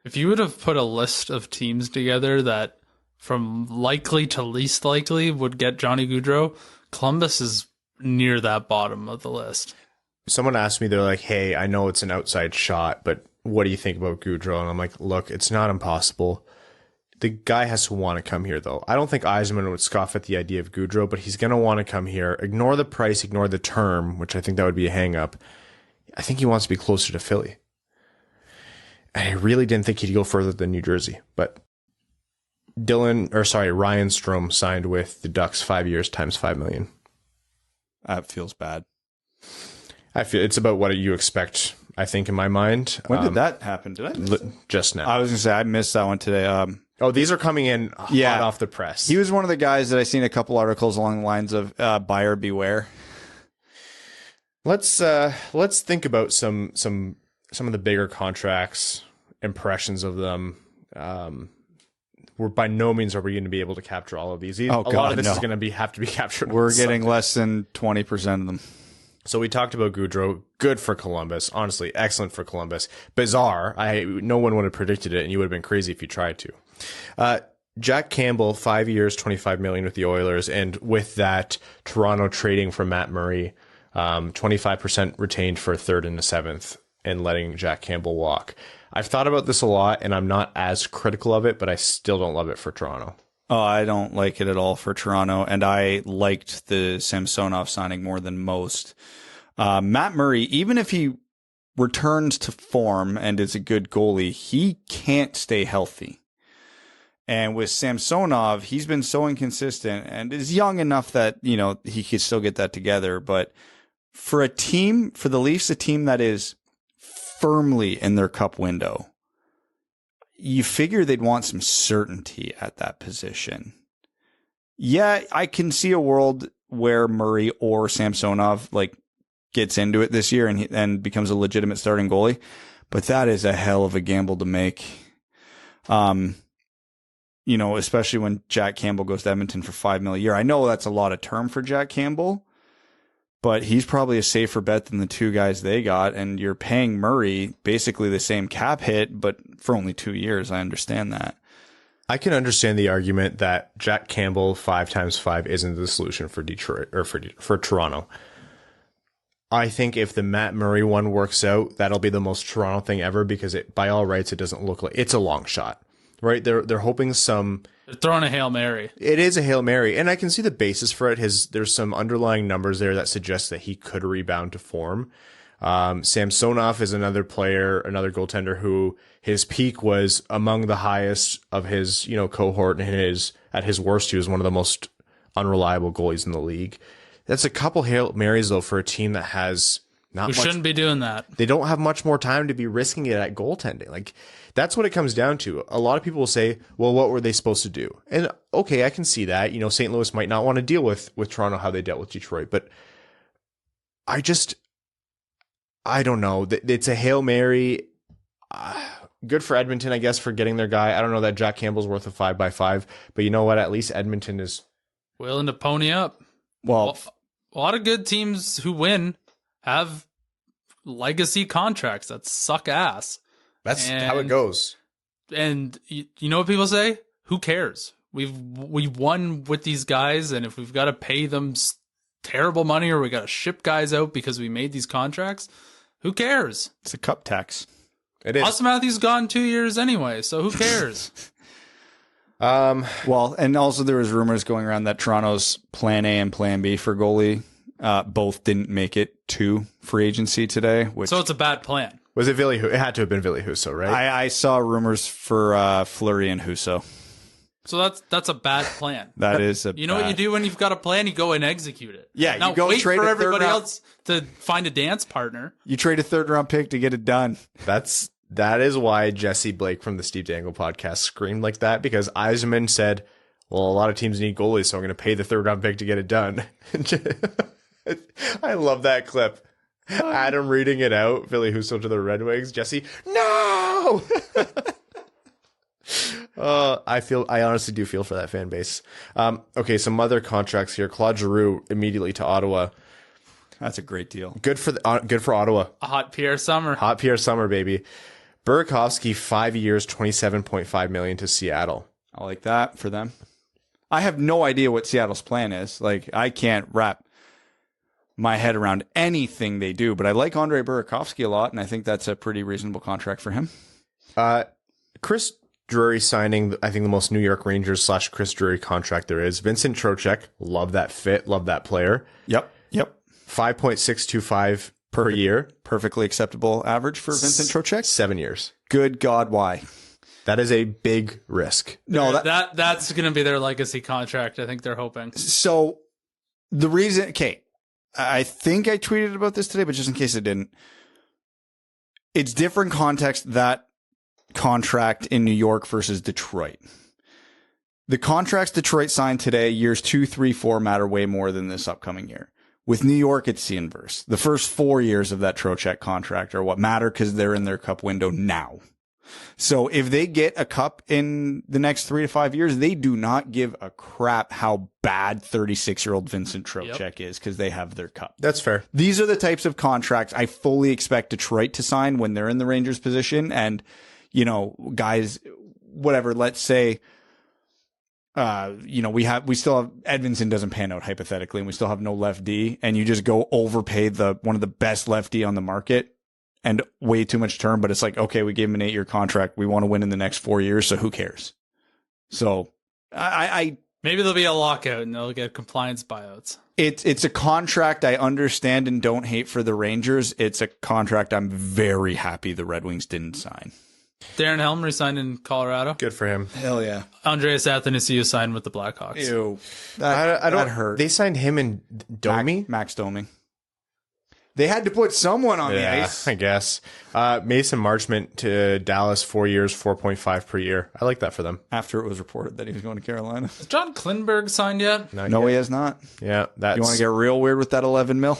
If you would have put a list of teams together that from likely to least likely would get Johnny Gaudreau, Columbus is near that bottom of the list. Someone asked me, they're like, hey, I know it's an outside shot, but what do you think about Gaudreau? And I'm like, look, it's not impossible. The guy has to want to come here, though. I don't think Yzerman would scoff at the idea of Gaudreau, but he's going to want to come here. Ignore the price, ignore the term, which I think that would be a hang-up. I think he wants to be closer to Philly. I really didn't think he'd go further than New Jersey, but Ryan Strome signed with the Ducks 5 years times $5 million. That feels bad. I feel it's about what you expect, I think, in my mind. When did that happen? Did I miss it? Just now. I was going to say, I missed that one today. These are coming in hot off the press. He was one of the guys that I seen a couple articles along the lines of buyer beware. Let's think about some of the bigger contracts, impressions of them. we're by no means are we going to be able to capture all of these. A lot of this is going to have to be captured. We're getting less than 20% of them. So we talked about Gaudreau. Good for Columbus. Honestly, excellent for Columbus. Bizarre. No one would have predicted it, and you would have been crazy if you tried to. Jack Campbell, 5 years, $25 million with the Oilers, and with that, Toronto trading for Matt Murray, 25% retained for a third and a seventh, and letting Jack Campbell walk. I've thought about this a lot, and I'm not as critical of it, but I still don't love it for Toronto. Oh, I don't like it at all for Toronto, and I liked the Samsonov signing more than most. Matt Murray, even if he returns to form and is a good goalie, he can't stay healthy. And with Samsonov, he's been so inconsistent and is young enough that, he could still get that together. But for the Leafs, a team that is firmly in their cup window, you figure they'd want some certainty at that position. Yeah, I can see a world where Murray or Samsonov gets into it this year and becomes a legitimate starting goalie, but that is a hell of a gamble to make. Especially when Jack Campbell goes to Edmonton for $5 million a year. I know that's a lot of term for Jack Campbell, but he's probably a safer bet than the two guys they got. And you're paying Murray basically the same cap hit, but for only 2 years. I understand that. I can understand the argument that Jack Campbell 5x5 isn't the solution for Detroit or for Toronto. I think if the Matt Murray one works out, that'll be the most Toronto thing ever, because by all rights, it doesn't look like it's a long shot, right? They're hoping they're throwing a Hail Mary. It is a Hail Mary, and I can see the basis for it. There's some underlying numbers there that suggest that he could rebound to form. Samsonov is another player, another goaltender who his peak was among the highest of his, cohort, and at his worst, he was one of the most unreliable goalies in the league. That's a couple Hail Marys though for a team that has not. We shouldn't be doing that. They don't have much more time to be risking it at goaltending. That's what it comes down to. A lot of people will say, well, what were they supposed to do? And okay, I can see that. St. Louis might not want to deal with Toronto how they dealt with Detroit, but I don't know. It's a Hail Mary. Good for Edmonton, I guess, for getting their guy. I don't know that Jack Campbell's worth a 5x5, but you know what? At least Edmonton is willing to pony up. Well, a lot of good teams who win have legacy contracts that suck ass. That's how it goes. And you know what people say? Who cares? We've won with these guys, and if we've got to pay them terrible money or we got to ship guys out because we made these contracts, who cares? It's a cup tax. It is. Austin Matthews gone 2 years anyway, so who cares? Well, and also there was rumors going around that Toronto's plan A and plan B for goalie both didn't make it to free agency today. So it's a bad plan. Was it Ville? It had to have been Ville Husso, right? I saw rumors for Fleury and Husso. So that's a bad plan. That is a. You know what you do when you've got a plan? You go and execute it. Yeah, now you go wait trade for everybody else to find a dance partner. You trade a third-round pick to get it done. That is why Jesse Blake from the Steve Dangle podcast screamed like that, because Yzerman said, well, a lot of teams need goalies, so I'm going to pay the third-round pick to get it done. I love that clip. Adam reading it out, Ville Husso to the Red Wings. Jesse, no! I honestly do feel for that fan base. Okay, some other contracts here. Claude Giroux immediately to Ottawa. That's a great deal. Good for Ottawa. A hot Pierre Summer. Hot Pierre Summer, baby. Burakovsky, 5 years, $27.5 million to Seattle. I like that for them. I have no idea what Seattle's plan is. I can't wrap my head around anything they do, but I like Andre Burakovsky a lot, and I think that's a pretty reasonable contract for him. Chris Drury signing, I think, the most New York Rangers / Chris Drury contract there is. Vincent Trocheck, love that fit, love that player. Yep. 5.625 per year. Perfectly acceptable average for Vincent Trocheck. 7 years. Good God, why? That is a big risk. No, that's going to be their legacy contract. I think they're hoping. So the reason, okay, I think I tweeted about this today, but just in case I didn't, it's different context, that contract in New York versus Detroit. The contracts Detroit signed today, years 2, 3, 4 matter way more than this upcoming year. With New York, it's the inverse. The first 4 years of that Trocheck contract are what matter because they're in their cup window now. So if they get a cup in the next 3 to 5 years, they do not give a crap how bad 36-year-old Vincent Trocheck is because they have their cup. That's fair. These are the types of contracts I fully expect Detroit to sign when they're in the Rangers position. And, you know, guys, whatever, let's say, you know, we still have Edvinsson doesn't pan out hypothetically, and we still have no left D, and you just go overpay one of the best left D on the market and way too much term. But it's like, okay, we gave him an 8-year contract. We want to win in the next 4 years. So who cares? So maybe there'll be a lockout and they'll get compliance buyouts. It's a contract I understand and don't hate for the Rangers. It's a contract I'm very happy the Red Wings didn't sign. Darren Helm resigned in Colorado. Good for him. Hell yeah. Andreas Athanasiou signed with the Blackhawks. Ew. I don't that hurt. They signed him and Domi. Max Domi. They had to put someone on the ice. I guess. Mason Marchment to Dallas, 4 years, 4.5 per year. I like that for them. After it was reported that he was going to Carolina. Is John Klingberg signed yet? No, he has not. Yeah, that's. You want to get real weird with that 11 mil?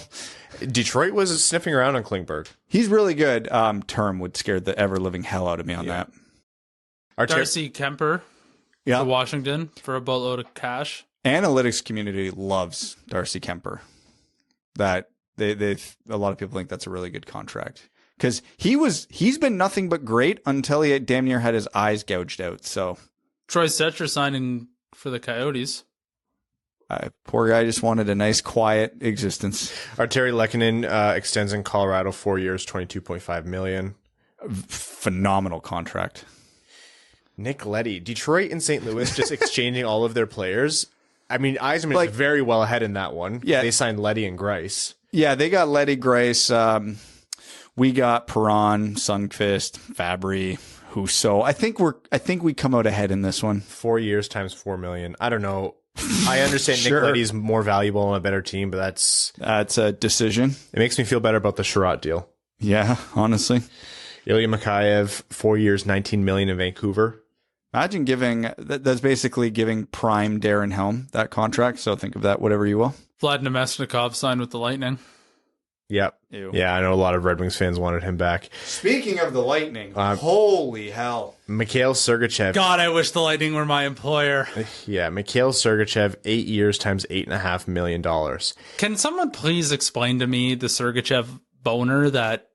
Detroit was sniffing around on Klingberg. He's really good. Term would scare the ever-living hell out of me on that. Darcy Kemper to Washington for a boatload of cash. Analytics community loves Darcy Kemper. That they a lot of people think that's a really good contract because he's been nothing but great until he damn near had his eyes gouged out. So Troy Setcher signing for the Coyotes. Poor guy just wanted a nice, quiet existence. Arturi Lehkonen extends in Colorado, 4 years, $22.5 million. Phenomenal contract. Nick Leddy, Detroit and St. Louis just exchanging all of their players. I mean, Yzerman is very well ahead in that one. Yeah. They signed Leddy and Grice. Yeah, they got Leddy, Grice. We got Perron, Sundqvist, Fabry, Husso. I think we come out ahead in this one. 4 years times $4 million. I don't know. I understand Sure. Nick Leddy's more valuable on a better team, but that's a decision. It makes me feel better about the Chiarot deal. Yeah, honestly. Ilya Mikheyev, 4 years, $19 million in Vancouver. Imagine that's basically giving prime Darren Helm that contract. So think of that whatever you will. Vlad Nemesnikov signed with the Lightning. Yep. Ew. Yeah, I know a lot of Red Wings fans wanted him back. Speaking of the Lightning, holy hell. Mikhail Sergachev. God, I wish the Lightning were my employer. Yeah, Mikhail Sergachev, 8 years times $8.5 million. Can someone please explain to me the Sergachev boner that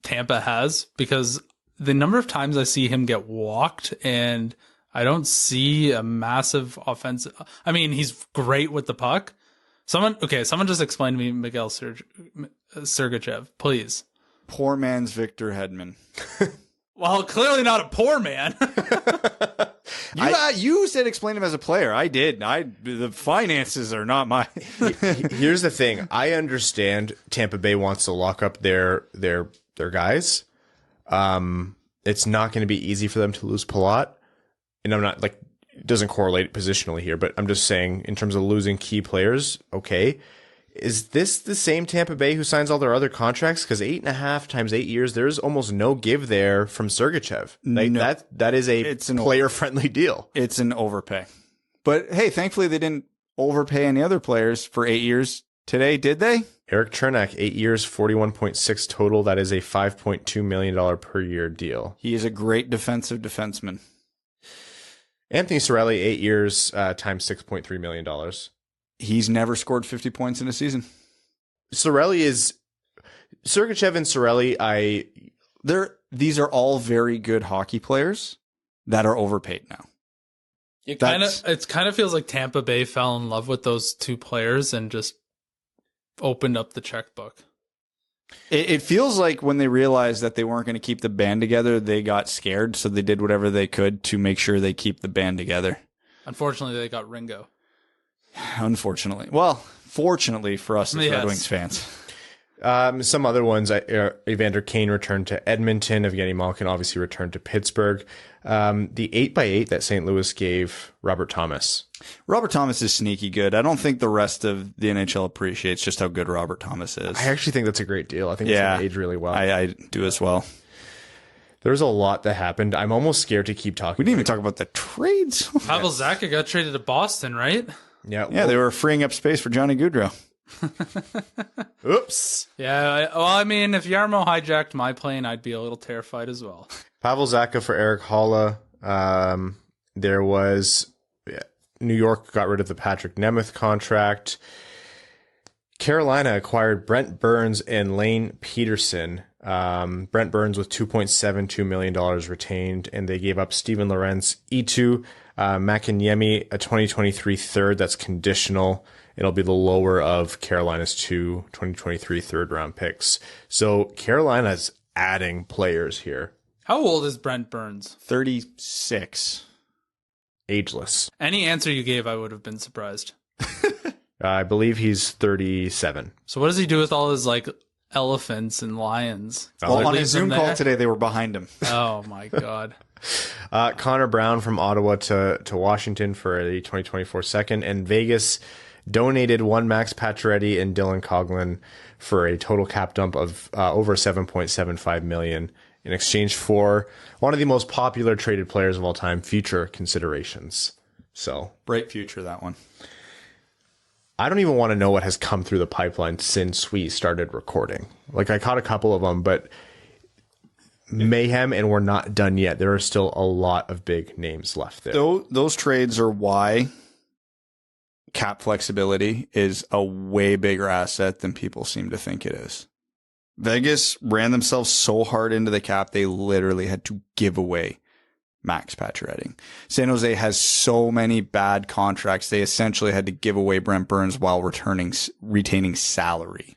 Tampa has? Because the number of times I see him get walked and I don't see a massive offensive. I mean, he's great with the puck. Someone just explain to me Miguel Sergachev, please. Poor man's Victor Hedman. Well, clearly not a poor man. You said explain him as a player. I did. The finances are not my. Here's the thing. I understand Tampa Bay wants to lock up their guys. It's not going to be easy for them to lose Palat. And I'm not like, it doesn't correlate positionally here, but I'm just saying in terms of losing key players, okay. Is this the same Tampa Bay who signs all their other contracts? Because 8.5 times 8 years, there's almost no give there from Sergachev. Like No. that is a player-friendly deal. It's an overpay. But hey, thankfully they didn't overpay any other players for 8 years today, did they? Eric Chernak, 8 years, 41.6 total. That is a $5.2 million per year deal. He is a great defensive defenseman. Anthony Cirelli, 8 years, times $6.3 million. He's never scored 50 points in a season. Sergachev and Cirelli, these are all very good hockey players that are overpaid now. It kind of feels like Tampa Bay fell in love with those two players and just opened up the checkbook. It feels like when they realized that they weren't going to keep the band together, they got scared, so they did whatever they could to make sure they keep the band together. Unfortunately, they got Ringo. Unfortunately. Well, fortunately for us as Red Wings fans. Some other ones, Evander Kane returned to Edmonton. Evgeny Malkin obviously returned to Pittsburgh. The 8x8 that St. Louis gave Robert Thomas. Robert Thomas is sneaky good. I don't think the rest of the NHL appreciates just how good Robert Thomas is. I actually think that's a great deal. I think it's going to age really well. I do as well. There's a lot that happened. I'm almost scared to keep talking. We didn't even talk about the trades. Pavel Zacha got traded to Boston, right? Yeah. Yeah, they were freeing up space for Johnny Gaudreau. Oops. Yeah, well, I mean, if Jarmo hijacked my plane, I'd be a little terrified as well. Pavel Zacha for Eric Holla. There was New York got rid of the Patrick Nemeth contract. Carolina acquired Brent Burns and Lane Peterson. Brent Burns with $2.72 million retained, and they gave up Steven Lorentz, Itu, Makanyemi, a 2023 third that's conditional. It'll be the lower of Carolina's 2023 third round picks. So Carolina's adding players here. How old is Brent Burns? 36. Ageless. Any answer you gave, I would have been surprised. I believe he's 37. So what does he do with all his like elephants and lions? Well, on his Zoom call today, they were behind him. Oh my God. Connor Brown from Ottawa to Washington for a 2024 second, and Vegas donated one Max Pacioretty and Dylan Coghlan for a total cap dump of over $7.75 million in exchange for one of the most popular traded players of all time, future considerations. So Bright future, that one. I don't even want to know what has come through the pipeline since we started recording. Like, I caught a couple of them, but mayhem, and we're not done yet. There are still a lot of big names left there. Those trades are why cap flexibility is a way bigger asset than people seem to think it is. Vegas ran themselves so hard into the cap, they literally had to give away Max Pacioretty. San Jose has so many bad contracts, they essentially had to give away Brent Burns while retaining salary.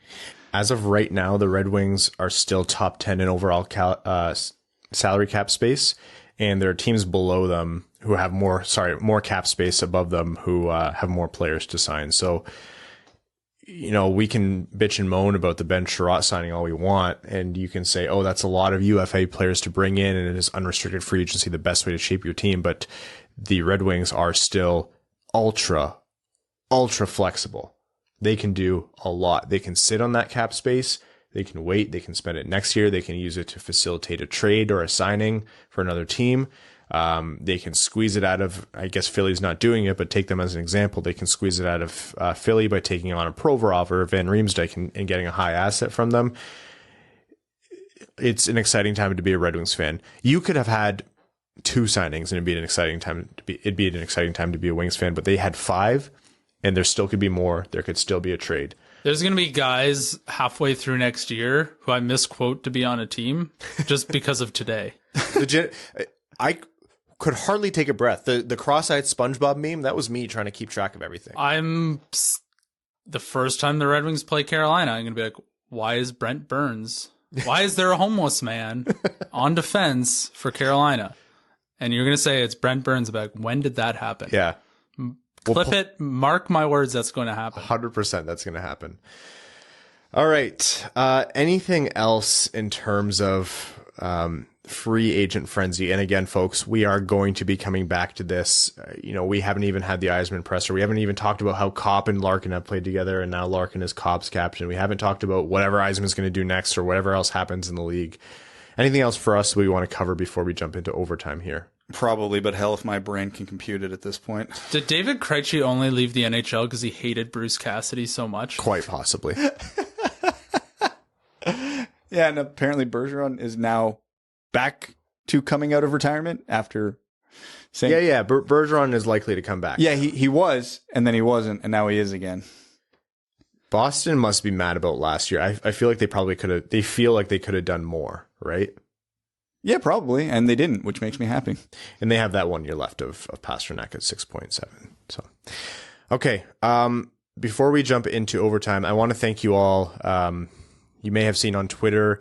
As of right now, the Red Wings are still top 10 in overall salary cap space, and there are teams below them who have more cap space above them who have more players to sign. So, you know, we can bitch and moan about the Ben Chiarot signing all we want, and you can say, oh, that's a lot of UFA players to bring in, and it is unrestricted free agency, the best way to shape your team. But the Red Wings are still ultra flexible. They can do a lot. They can sit on that cap space. They can wait. They can spend it next year. They can use it to facilitate a trade or a signing for another team. They can squeeze it out of, I guess Philly's not doing it, but take them as an example. They can squeeze it out of Philly by taking on a Provorov or Van Riemsdyk and getting a high asset from them. It's an exciting time to be a Red Wings fan. You could have had 2 signings and it'd be an exciting time to be a Wings fan, but they had 5, and there still could be more. There could still be a trade. There's going to be guys halfway through next year who I misquote to be on a team just because of today. I could hardly take a breath. The cross-eyed SpongeBob meme, that was me trying to keep track of everything. The first time the Red Wings play Carolina, I'm going to be like, why is Brent Burns? Why is there a homeless man on defense for Carolina? And you're going to say it's Brent Burns. Back. When did that happen? Yeah. Clip it. Mark my words. That's going to happen. 100% that's going to happen. All right. Anything else in terms of free agent frenzy? And again, folks, we are going to be coming back to this. We haven't even had the Yzerman presser. We haven't even talked about how Copp and Larkin have played together, and now Larkin is Copp's captain. We haven't talked about whatever Yzerman's going to do next or whatever else happens in the league. Anything else for us we want to cover before we jump into overtime here? Probably, but hell if my brain can compute it at this point. Did David Krejci only leave the NHL because he hated Bruce Cassidy so much? Quite possibly. Yeah, and apparently Bergeron is now back to coming out of retirement after saying... Yeah, Bergeron is likely to come back. Yeah, he was, and then he wasn't, and now he is again. Boston must be mad about last year. I feel like they feel like they could have done more, right? Yeah, probably, and they didn't, which makes me happy. And they have that 1 year left of Pastrnak at 6.7. So, okay. Before we jump into overtime, I want to thank you all. You may have seen on Twitter,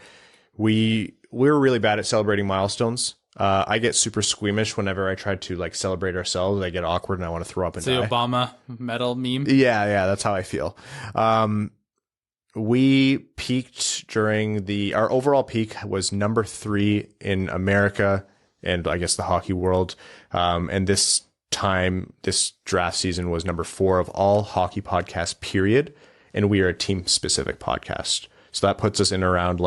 we're really bad at celebrating milestones. I get super squeamish whenever I try to celebrate ourselves. I get awkward and I want to throw up and die. The Obama medal meme. Yeah, that's how I feel. We peaked our overall peak was number 3 in America and I guess the hockey world. And this draft season was number 4 of all hockey podcasts, period. And we are a team specific podcast. So that puts us in around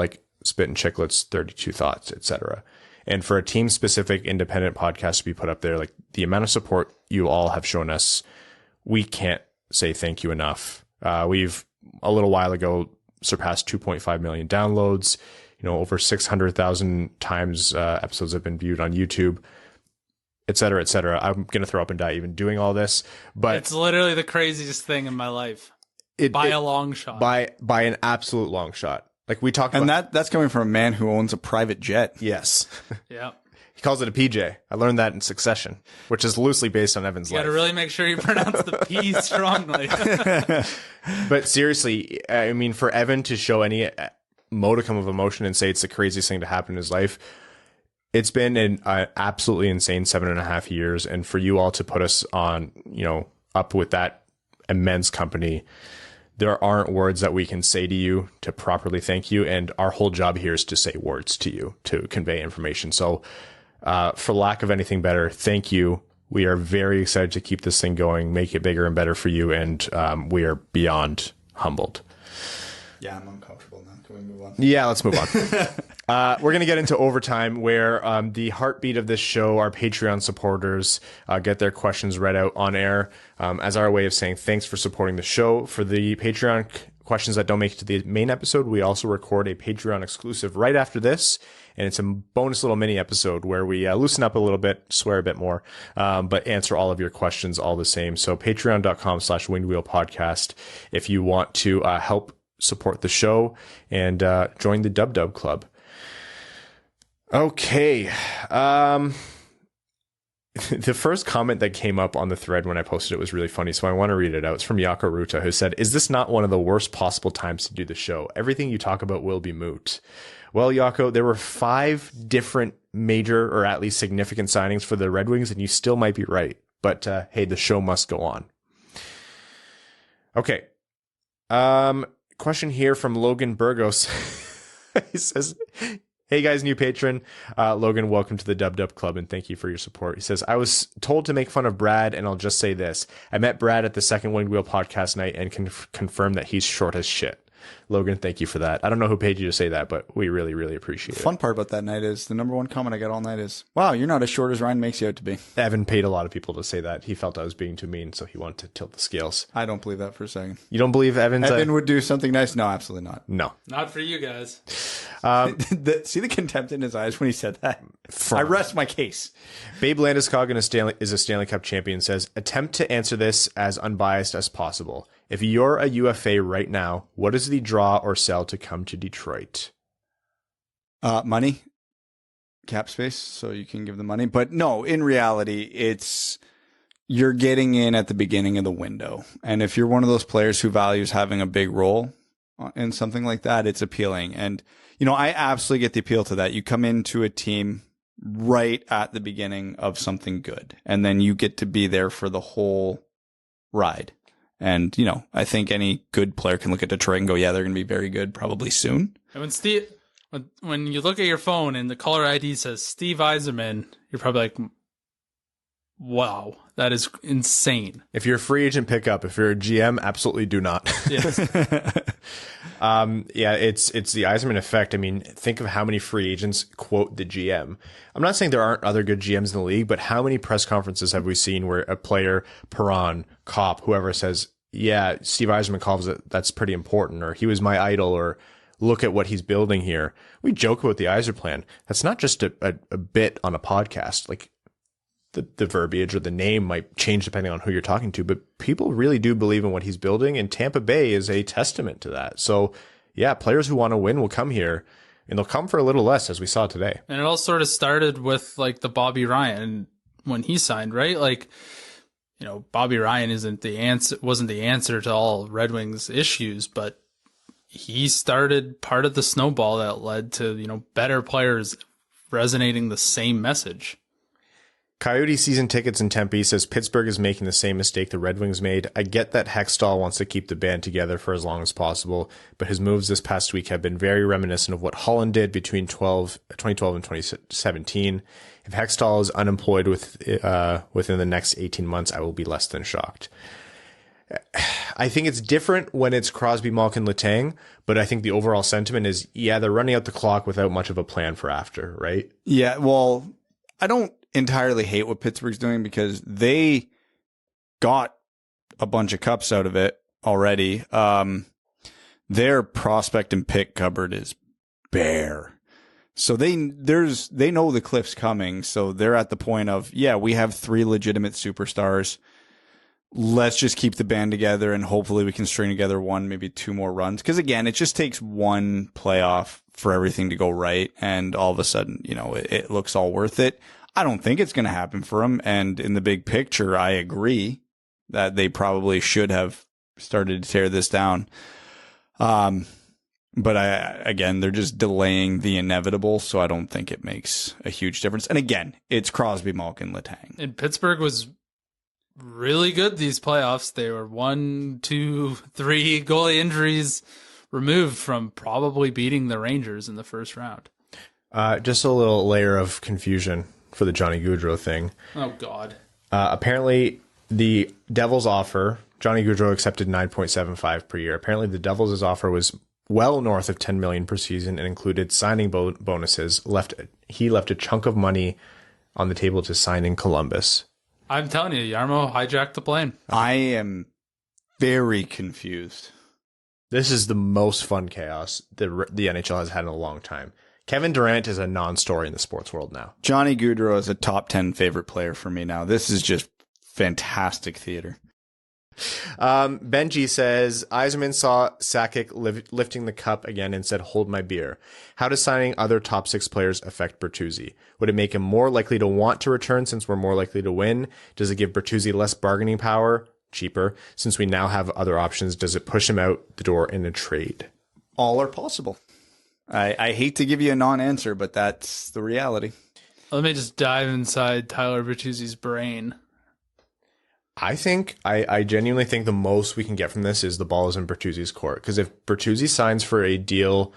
Spit and Chicklets, 32 Thoughts, etc. And for a team specific independent podcast to be put up there, the amount of support you all have shown us, we can't say thank you enough. We've a little while ago surpassed 2.5 million downloads. Over 600,000 times episodes have been viewed on YouTube, et cetera, et cetera. I'm going to throw up and die even doing all this, but it's literally the craziest thing in my life. By a long shot. By an absolute long shot. Like we talked about. And that's coming from a man who owns a private jet. Yes. Yeah. He calls it a PJ. I learned that in Succession, which is loosely based on Evan's life. You got to really make sure you pronounce the P strongly. But seriously, I mean, for Evan to show any modicum of emotion and say it's the craziest thing to happen in his life, it's been an absolutely insane 7.5 years. And for you all to put us on, up with that immense company, there aren't words that we can say to you to properly thank you. And our whole job here is to say words to you, to convey information. So for lack of anything better, thank you. We are very excited to keep this thing going, make it bigger and better for you. And we are beyond humbled. Yeah, I'm uncomfortable now. Can we move on? Yeah, let's move on. We're going to get into overtime, where the heartbeat of this show, our Patreon supporters, get their questions read out on air as our way of saying thanks for supporting the show. For the Patreon questions that don't make it to the main episode, we also record a Patreon exclusive right after this. And it's a bonus little mini episode where we loosen up a little bit, swear a bit more, but answer all of your questions all the same. So patreon.com/windwheelpodcast if you want to help support the show and join the Dub Club. Okay. The first comment that came up on the thread when I posted it was really funny, so I want to read it out. It's from Yako Ruta, who said, "Is this not one of the worst possible times to do the show? Everything you talk about will be moot." Well, Yako, there were 5 different major or at least significant signings for the Red Wings, and you still might be right. But hey, the show must go on. Okay. Question here from Logan Burgos. He says, "Hey guys, new patron. Logan, welcome to the Dub Club and thank you for your support." He says, "I was told to make fun of Brad, and I'll just say this. I met Brad at the second Winged Wheel podcast night and can confirm that he's short as shit." Logan, thank you for that. I don't know who paid you to say that, but we really, really appreciate it. The fun part about that night is the number one comment I got all night is, "Wow, you're not as short as Ryan makes you out to be." Evan paid a lot of people to say that. He felt I was being too mean, so he wanted to tilt the scales. I don't believe that for a second. You don't believe Evan would do something nice? No, absolutely not. No. Not for you guys. See the contempt in his eyes when he said that? I rest my case. Babe Landeskog is a Stanley Cup champion, says, "Attempt to answer this as unbiased as possible. If you're a UFA right now, what is the draw or sell to come to Detroit?" Money, cap space, so you can give the money. But no, in reality, it's you're getting in at the beginning of the window. And if you're one of those players who values having a big role in something like that, it's appealing. And, I absolutely get the appeal to that. You come into a team right at the beginning of something good, and then you get to be there for the whole ride. And, I think any good player can look at Detroit and go, yeah, they're going to be very good probably soon. And when you look at your phone and the caller ID says Steve Yzerman, you're probably like, wow, that is insane. If you're a free agent pickup, if you're a GM, absolutely do not. Yes. Yeah, it's the Yzerman effect. I mean, think of how many free agents quote the GM. I'm not saying there aren't other good GMs in the league, but how many press conferences have we seen where a player, Perron, Copp, whoever says, yeah, Steve Yzerman calls it, that's pretty important, or he was my idol, or look at what he's building here. We joke about the Yzerplan. That's not just a bit on a podcast. Like, the verbiage or the name might change depending on who you're talking to, but people really do believe in what he's building, and Tampa Bay is a testament to that. So, yeah, players who want to win will come here, and they'll come for a little less, as we saw today. And it all sort of started with, like, the Bobby Ryan when he signed, right? Like, Bobby Ryan wasn't the answer to all Red Wings issues, but he started part of the snowball that led to, better players resonating the same message. Coyote season tickets in Tempe says Pittsburgh is making the same mistake the Red Wings made. I get that Hextall wants to keep the band together for as long as possible, but his moves this past week have been very reminiscent of what Holland did between 2012 and 2017. If Hextall is unemployed within the next 18 months, I will be less than shocked. I think it's different when it's Crosby, Malkin, Letang, but I think the overall sentiment is, yeah, they're running out the clock without much of a plan for after, right? Yeah, well, I don't entirely hate what Pittsburgh's doing because they got a bunch of cups out of it already. their prospect and pick cupboard is bare. So they know the cliff's coming. So they're at the point of, yeah, we have 3 legitimate superstars. Let's just keep the band together and hopefully we can string together 1, maybe 2 more runs. Because again, it just takes 1 playoff for everything to go right. And all of a sudden, it looks all worth it. I don't think it's going to happen for them. And in the big picture, I agree that they probably should have started to tear this down. But again, they're just delaying the inevitable, so I don't think it makes a huge difference. And again, it's Crosby, Malkin, Letang. And Pittsburgh was really good these playoffs. They were 1, 2, 3 goalie injuries removed from probably beating the Rangers in the first round. Just a little layer of confusion for the Johnny Gaudreau thing. Oh, God. Apparently, the Devils' offer, Johnny Gaudreau accepted $9.75 per year. Apparently, the Devils' offer was well north of $10 million per season and included signing bonuses. He left a chunk of money on the table to sign in Columbus. I'm telling you, Jarmo hijacked the plane. I am very confused. This is the most fun chaos the NHL has had in a long time. Kevin Durant is a non-story in the sports world now. Johnny Gaudreau is a top 10 favorite player for me now. This is just fantastic theater. Benji says, Yzerman saw Sakic lifting the cup again and said, hold my beer. How does signing other top 6 players affect Bertuzzi? Would it make him more likely to want to return since we're more likely to win? Does it give Bertuzzi less bargaining power? Cheaper. Since we now have other options, does it push him out the door in a trade? All are possible. I hate to give you a non-answer, but that's the reality. Let me just dive inside Tyler Bertuzzi's brain. I genuinely think the most we can get from this is the ball is in Bertuzzi's court. Because if Bertuzzi signs for a deal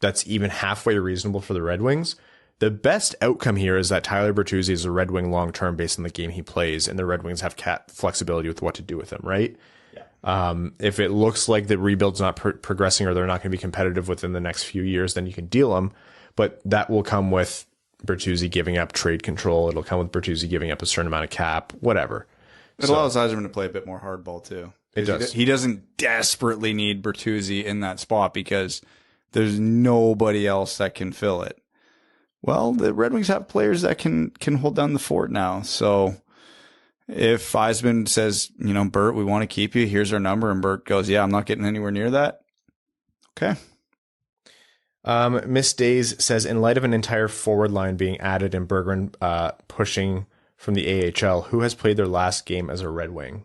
that's even halfway reasonable for the Red Wings, the best outcome here is that Tyler Bertuzzi is a Red Wing long-term based on the game he plays, and the Red Wings have flexibility with what to do with him, right? Yeah. If it looks like the rebuild's not progressing or they're not going to be competitive within the next few years, then you can deal them. But that will come with Bertuzzi giving up trade control. It'll come with Bertuzzi giving up a certain amount of cap, whatever. It allows Yzerman to play a bit more hardball, too. It does. He doesn't desperately need Bertuzzi in that spot because there's nobody else that can fill it. Well, the Red Wings have players that can hold down the fort now. So if Yzerman says, Bert, we want to keep you, here's our number, and Bert goes, yeah, I'm not getting anywhere near that. Okay. Miss Days says, in light of an entire forward line being added and Berggren pushing from the AHL, who has played their last game as a Red Wing?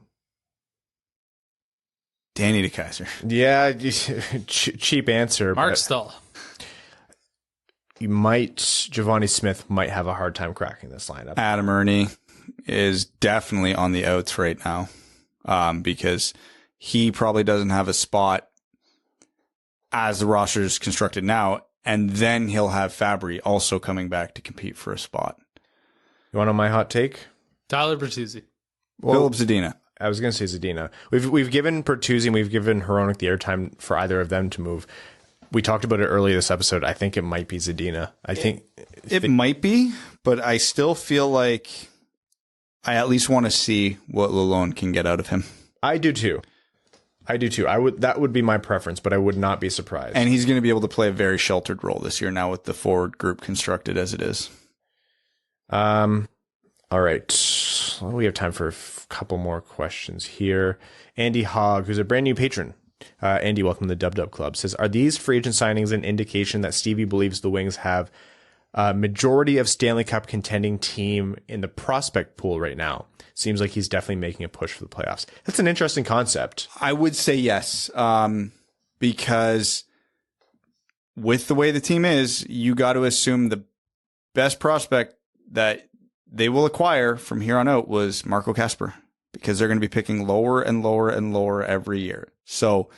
Danny DeKeyser. Yeah, cheap answer. Mark Stahl. Giovanni Smith might have a hard time cracking this lineup. Adam Ernie is definitely on the outs right now because he probably doesn't have a spot as the roster is constructed now, and then he'll have Fabry also coming back to compete for a spot. You want to know my hot take? Tyler Bertuzzi. Philip Zadina. I was going to say Zadina. We've given Bertuzzi and we've given Hronek the airtime for either of them to move. We talked about it earlier this episode. I think it might be Zadina. It might be, but I still feel like I at least want to see what Lalonde can get out of him. I do too. That would be my preference, but I would not be surprised. And he's going to be able to play a very sheltered role this year now with the forward group constructed as it is. All right. Well, we have time for a couple more questions here. Andy Hogg, who's a brand new patron. Andy, welcome to the Dub Dub Club, says, are these free agent signings an indication that Stevie believes the Wings have a majority of Stanley Cup contending team in the prospect pool right now? Seems like he's definitely making a push for the playoffs. That's an interesting concept. I would say yes, because with the way the team is, you got to assume the best prospect that they will acquire from here on out was Marco Kasper, because they're going to be picking lower and lower and lower every year. So,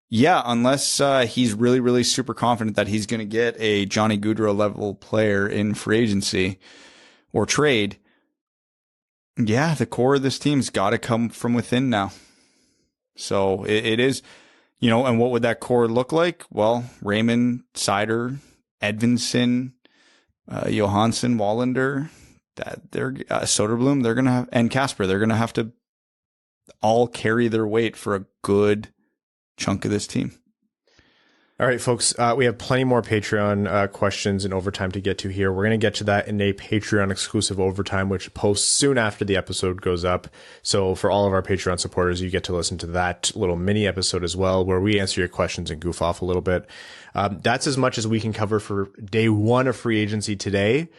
yeah, unless he's really, really super confident that he's going to get a Johnny Gaudreau level player in free agency or trade, yeah, the core of this team's got to come from within now. So it is, and what would that core look like? Well, Raymond, Seider, Edvinsson, Johansson, Wallander, Soderblom, they're going to have, and Kasper, they're going to have to all carry their weight for a good chunk of this team. All right, folks, we have plenty more Patreon questions and overtime to get to here. We're going to get to that in a Patreon exclusive overtime, which posts soon after the episode goes up. So for all of our Patreon supporters, you get to listen to that little mini episode as well, where we answer your questions and goof off a little bit. That's as much as we can cover for day one of free agency today.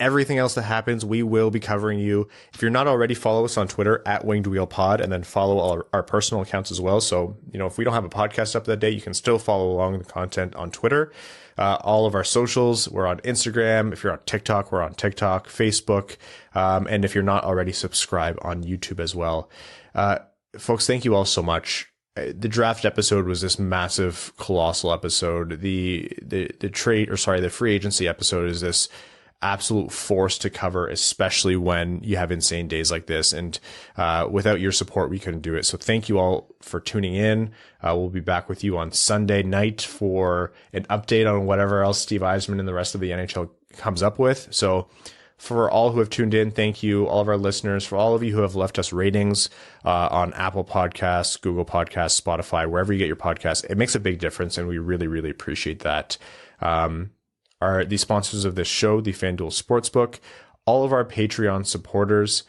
Everything else that happens, we will be covering you. If you're not already, follow us on Twitter at Winged Wheel Pod, and then follow our personal accounts as well. So, if we don't have a podcast up that day, you can still follow along the content on Twitter. All of our socials, we're on Instagram. If you're on TikTok, we're on TikTok, Facebook. And if you're not already, subscribe on YouTube as well. Folks, thank you all so much. The draft episode was this massive, colossal episode. The free agency episode is this absolute force to cover, especially when you have insane days like this. And without your support, we couldn't do it. So thank you all for tuning in. We'll be back with you on Sunday night for an update on whatever else Steve Yzerman and the rest of the NHL comes up with. So for all who have tuned in, thank you. All of our listeners, for all of you who have left us ratings on Apple Podcasts, Google Podcasts, Spotify, wherever you get your podcasts, it makes a big difference, and we really, really appreciate that. Are the sponsors of this show, the FanDuel Sportsbook, all of our Patreon supporters.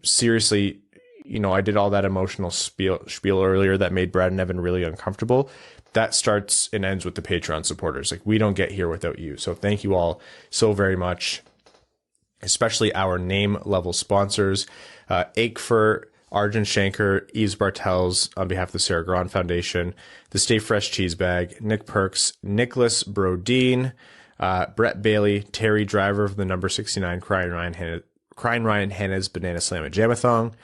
Seriously, I did all that emotional spiel earlier that made Brad and Evan really uncomfortable. That starts and ends with the Patreon supporters. Like, we don't get here without you. So thank you all so very much, especially our name level sponsors, Aikfer, Arjun Shankar, Yves Bartels on behalf of the Sarah Grand Foundation, the Stay Fresh Cheese Bag, Nick Perks, Nicholas Brodeen, Brett Bailey, Terry Driver of the number 69 Crying Ryan Hanna's Banana Slam at Jamathon,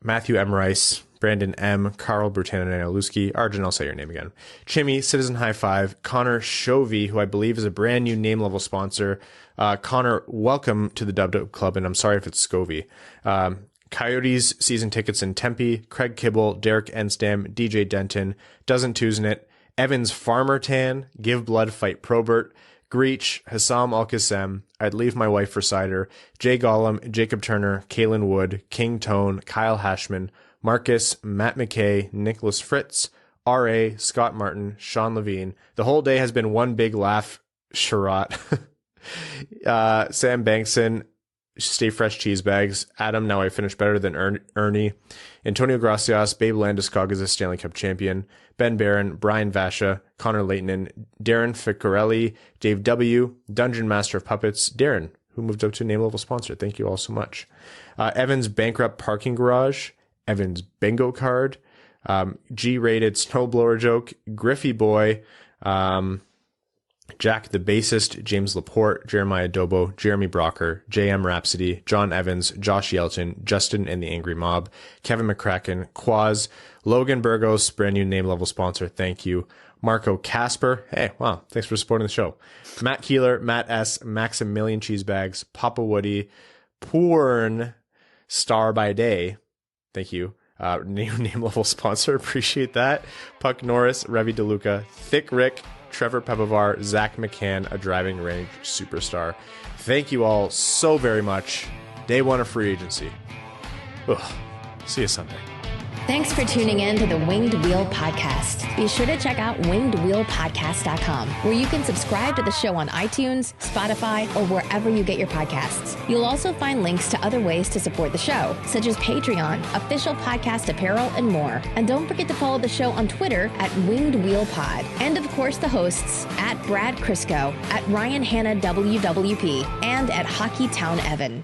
Matthew M. Rice, Brandon M., Carl Brutananaluski, Arjun, I'll say your name again, Chimmy, Citizen High Five, Connor Chovy, who I believe is a brand new name level sponsor. Connor, welcome to the Dub Club, and I'm sorry if it's Scovy. Coyotes season tickets in Tempe, Craig Kibble, Derek Enstam, DJ Denton, Doesn't Tuesnit, Evans Farmer Tan, Give Blood Fight Probert, Greach, Hassam Al-Qassem, I'd Leave My Wife for Cider, Jay Gollum, Jacob Turner, Kalen Wood, King Tone, Kyle Hashman, Marcus, Matt McKay, Nicholas Fritz, R.A., Scott Martin, Sean Levine. The whole day has been one big laugh. Chiarot, Sam Bankson, Stay Fresh Cheese Bags, Adam, Now I Finish Better Than Ernie, Antonio Gracias, Babe Landeskog is a Stanley Cup champion, Ben Barron, Brian Vasha, Connor Leighton, Darren Ficcarelli, Dave W., Dungeon Master of Puppets, Darren, who moved up to name level sponsor. Thank you all so much. Evan's Bankrupt Parking Garage, Evan's Bingo Card, G-Rated Snowblower Joke, Griffey Boy, Jack the Bassist, James Laporte, Jeremiah Dobo, Jeremy Brocker, JM Rhapsody, John Evans, Josh Yelton, Justin and the Angry Mob, Kevin McCracken, Quaz, Logan Burgos, brand new name level sponsor, thank you. Marco Casper, hey, wow, thanks for supporting the show. Matt Keeler, Matt S., Maximilian Cheesebags, Papa Woody, Porn, Star by Day, thank you. New name level sponsor, appreciate that. Puck Norris, Revi DeLuca, Thick Rick, Trevor Pepovar, Zach McCann, a driving range superstar. Thank you all so very much. Day one of free agency. Ugh. See you Sunday. Thanks for tuning in to the Winged Wheel Podcast. Be sure to check out wingedwheelpodcast.com, where you can subscribe to the show on iTunes, Spotify, or wherever you get your podcasts. You'll also find links to other ways to support the show, such as Patreon, official podcast apparel, and more. And don't forget to follow the show on Twitter at Winged Wheel Pod. And of course, the hosts at Brad Crisco, at Ryan Hanna WWP, and at Hockeytown Evan.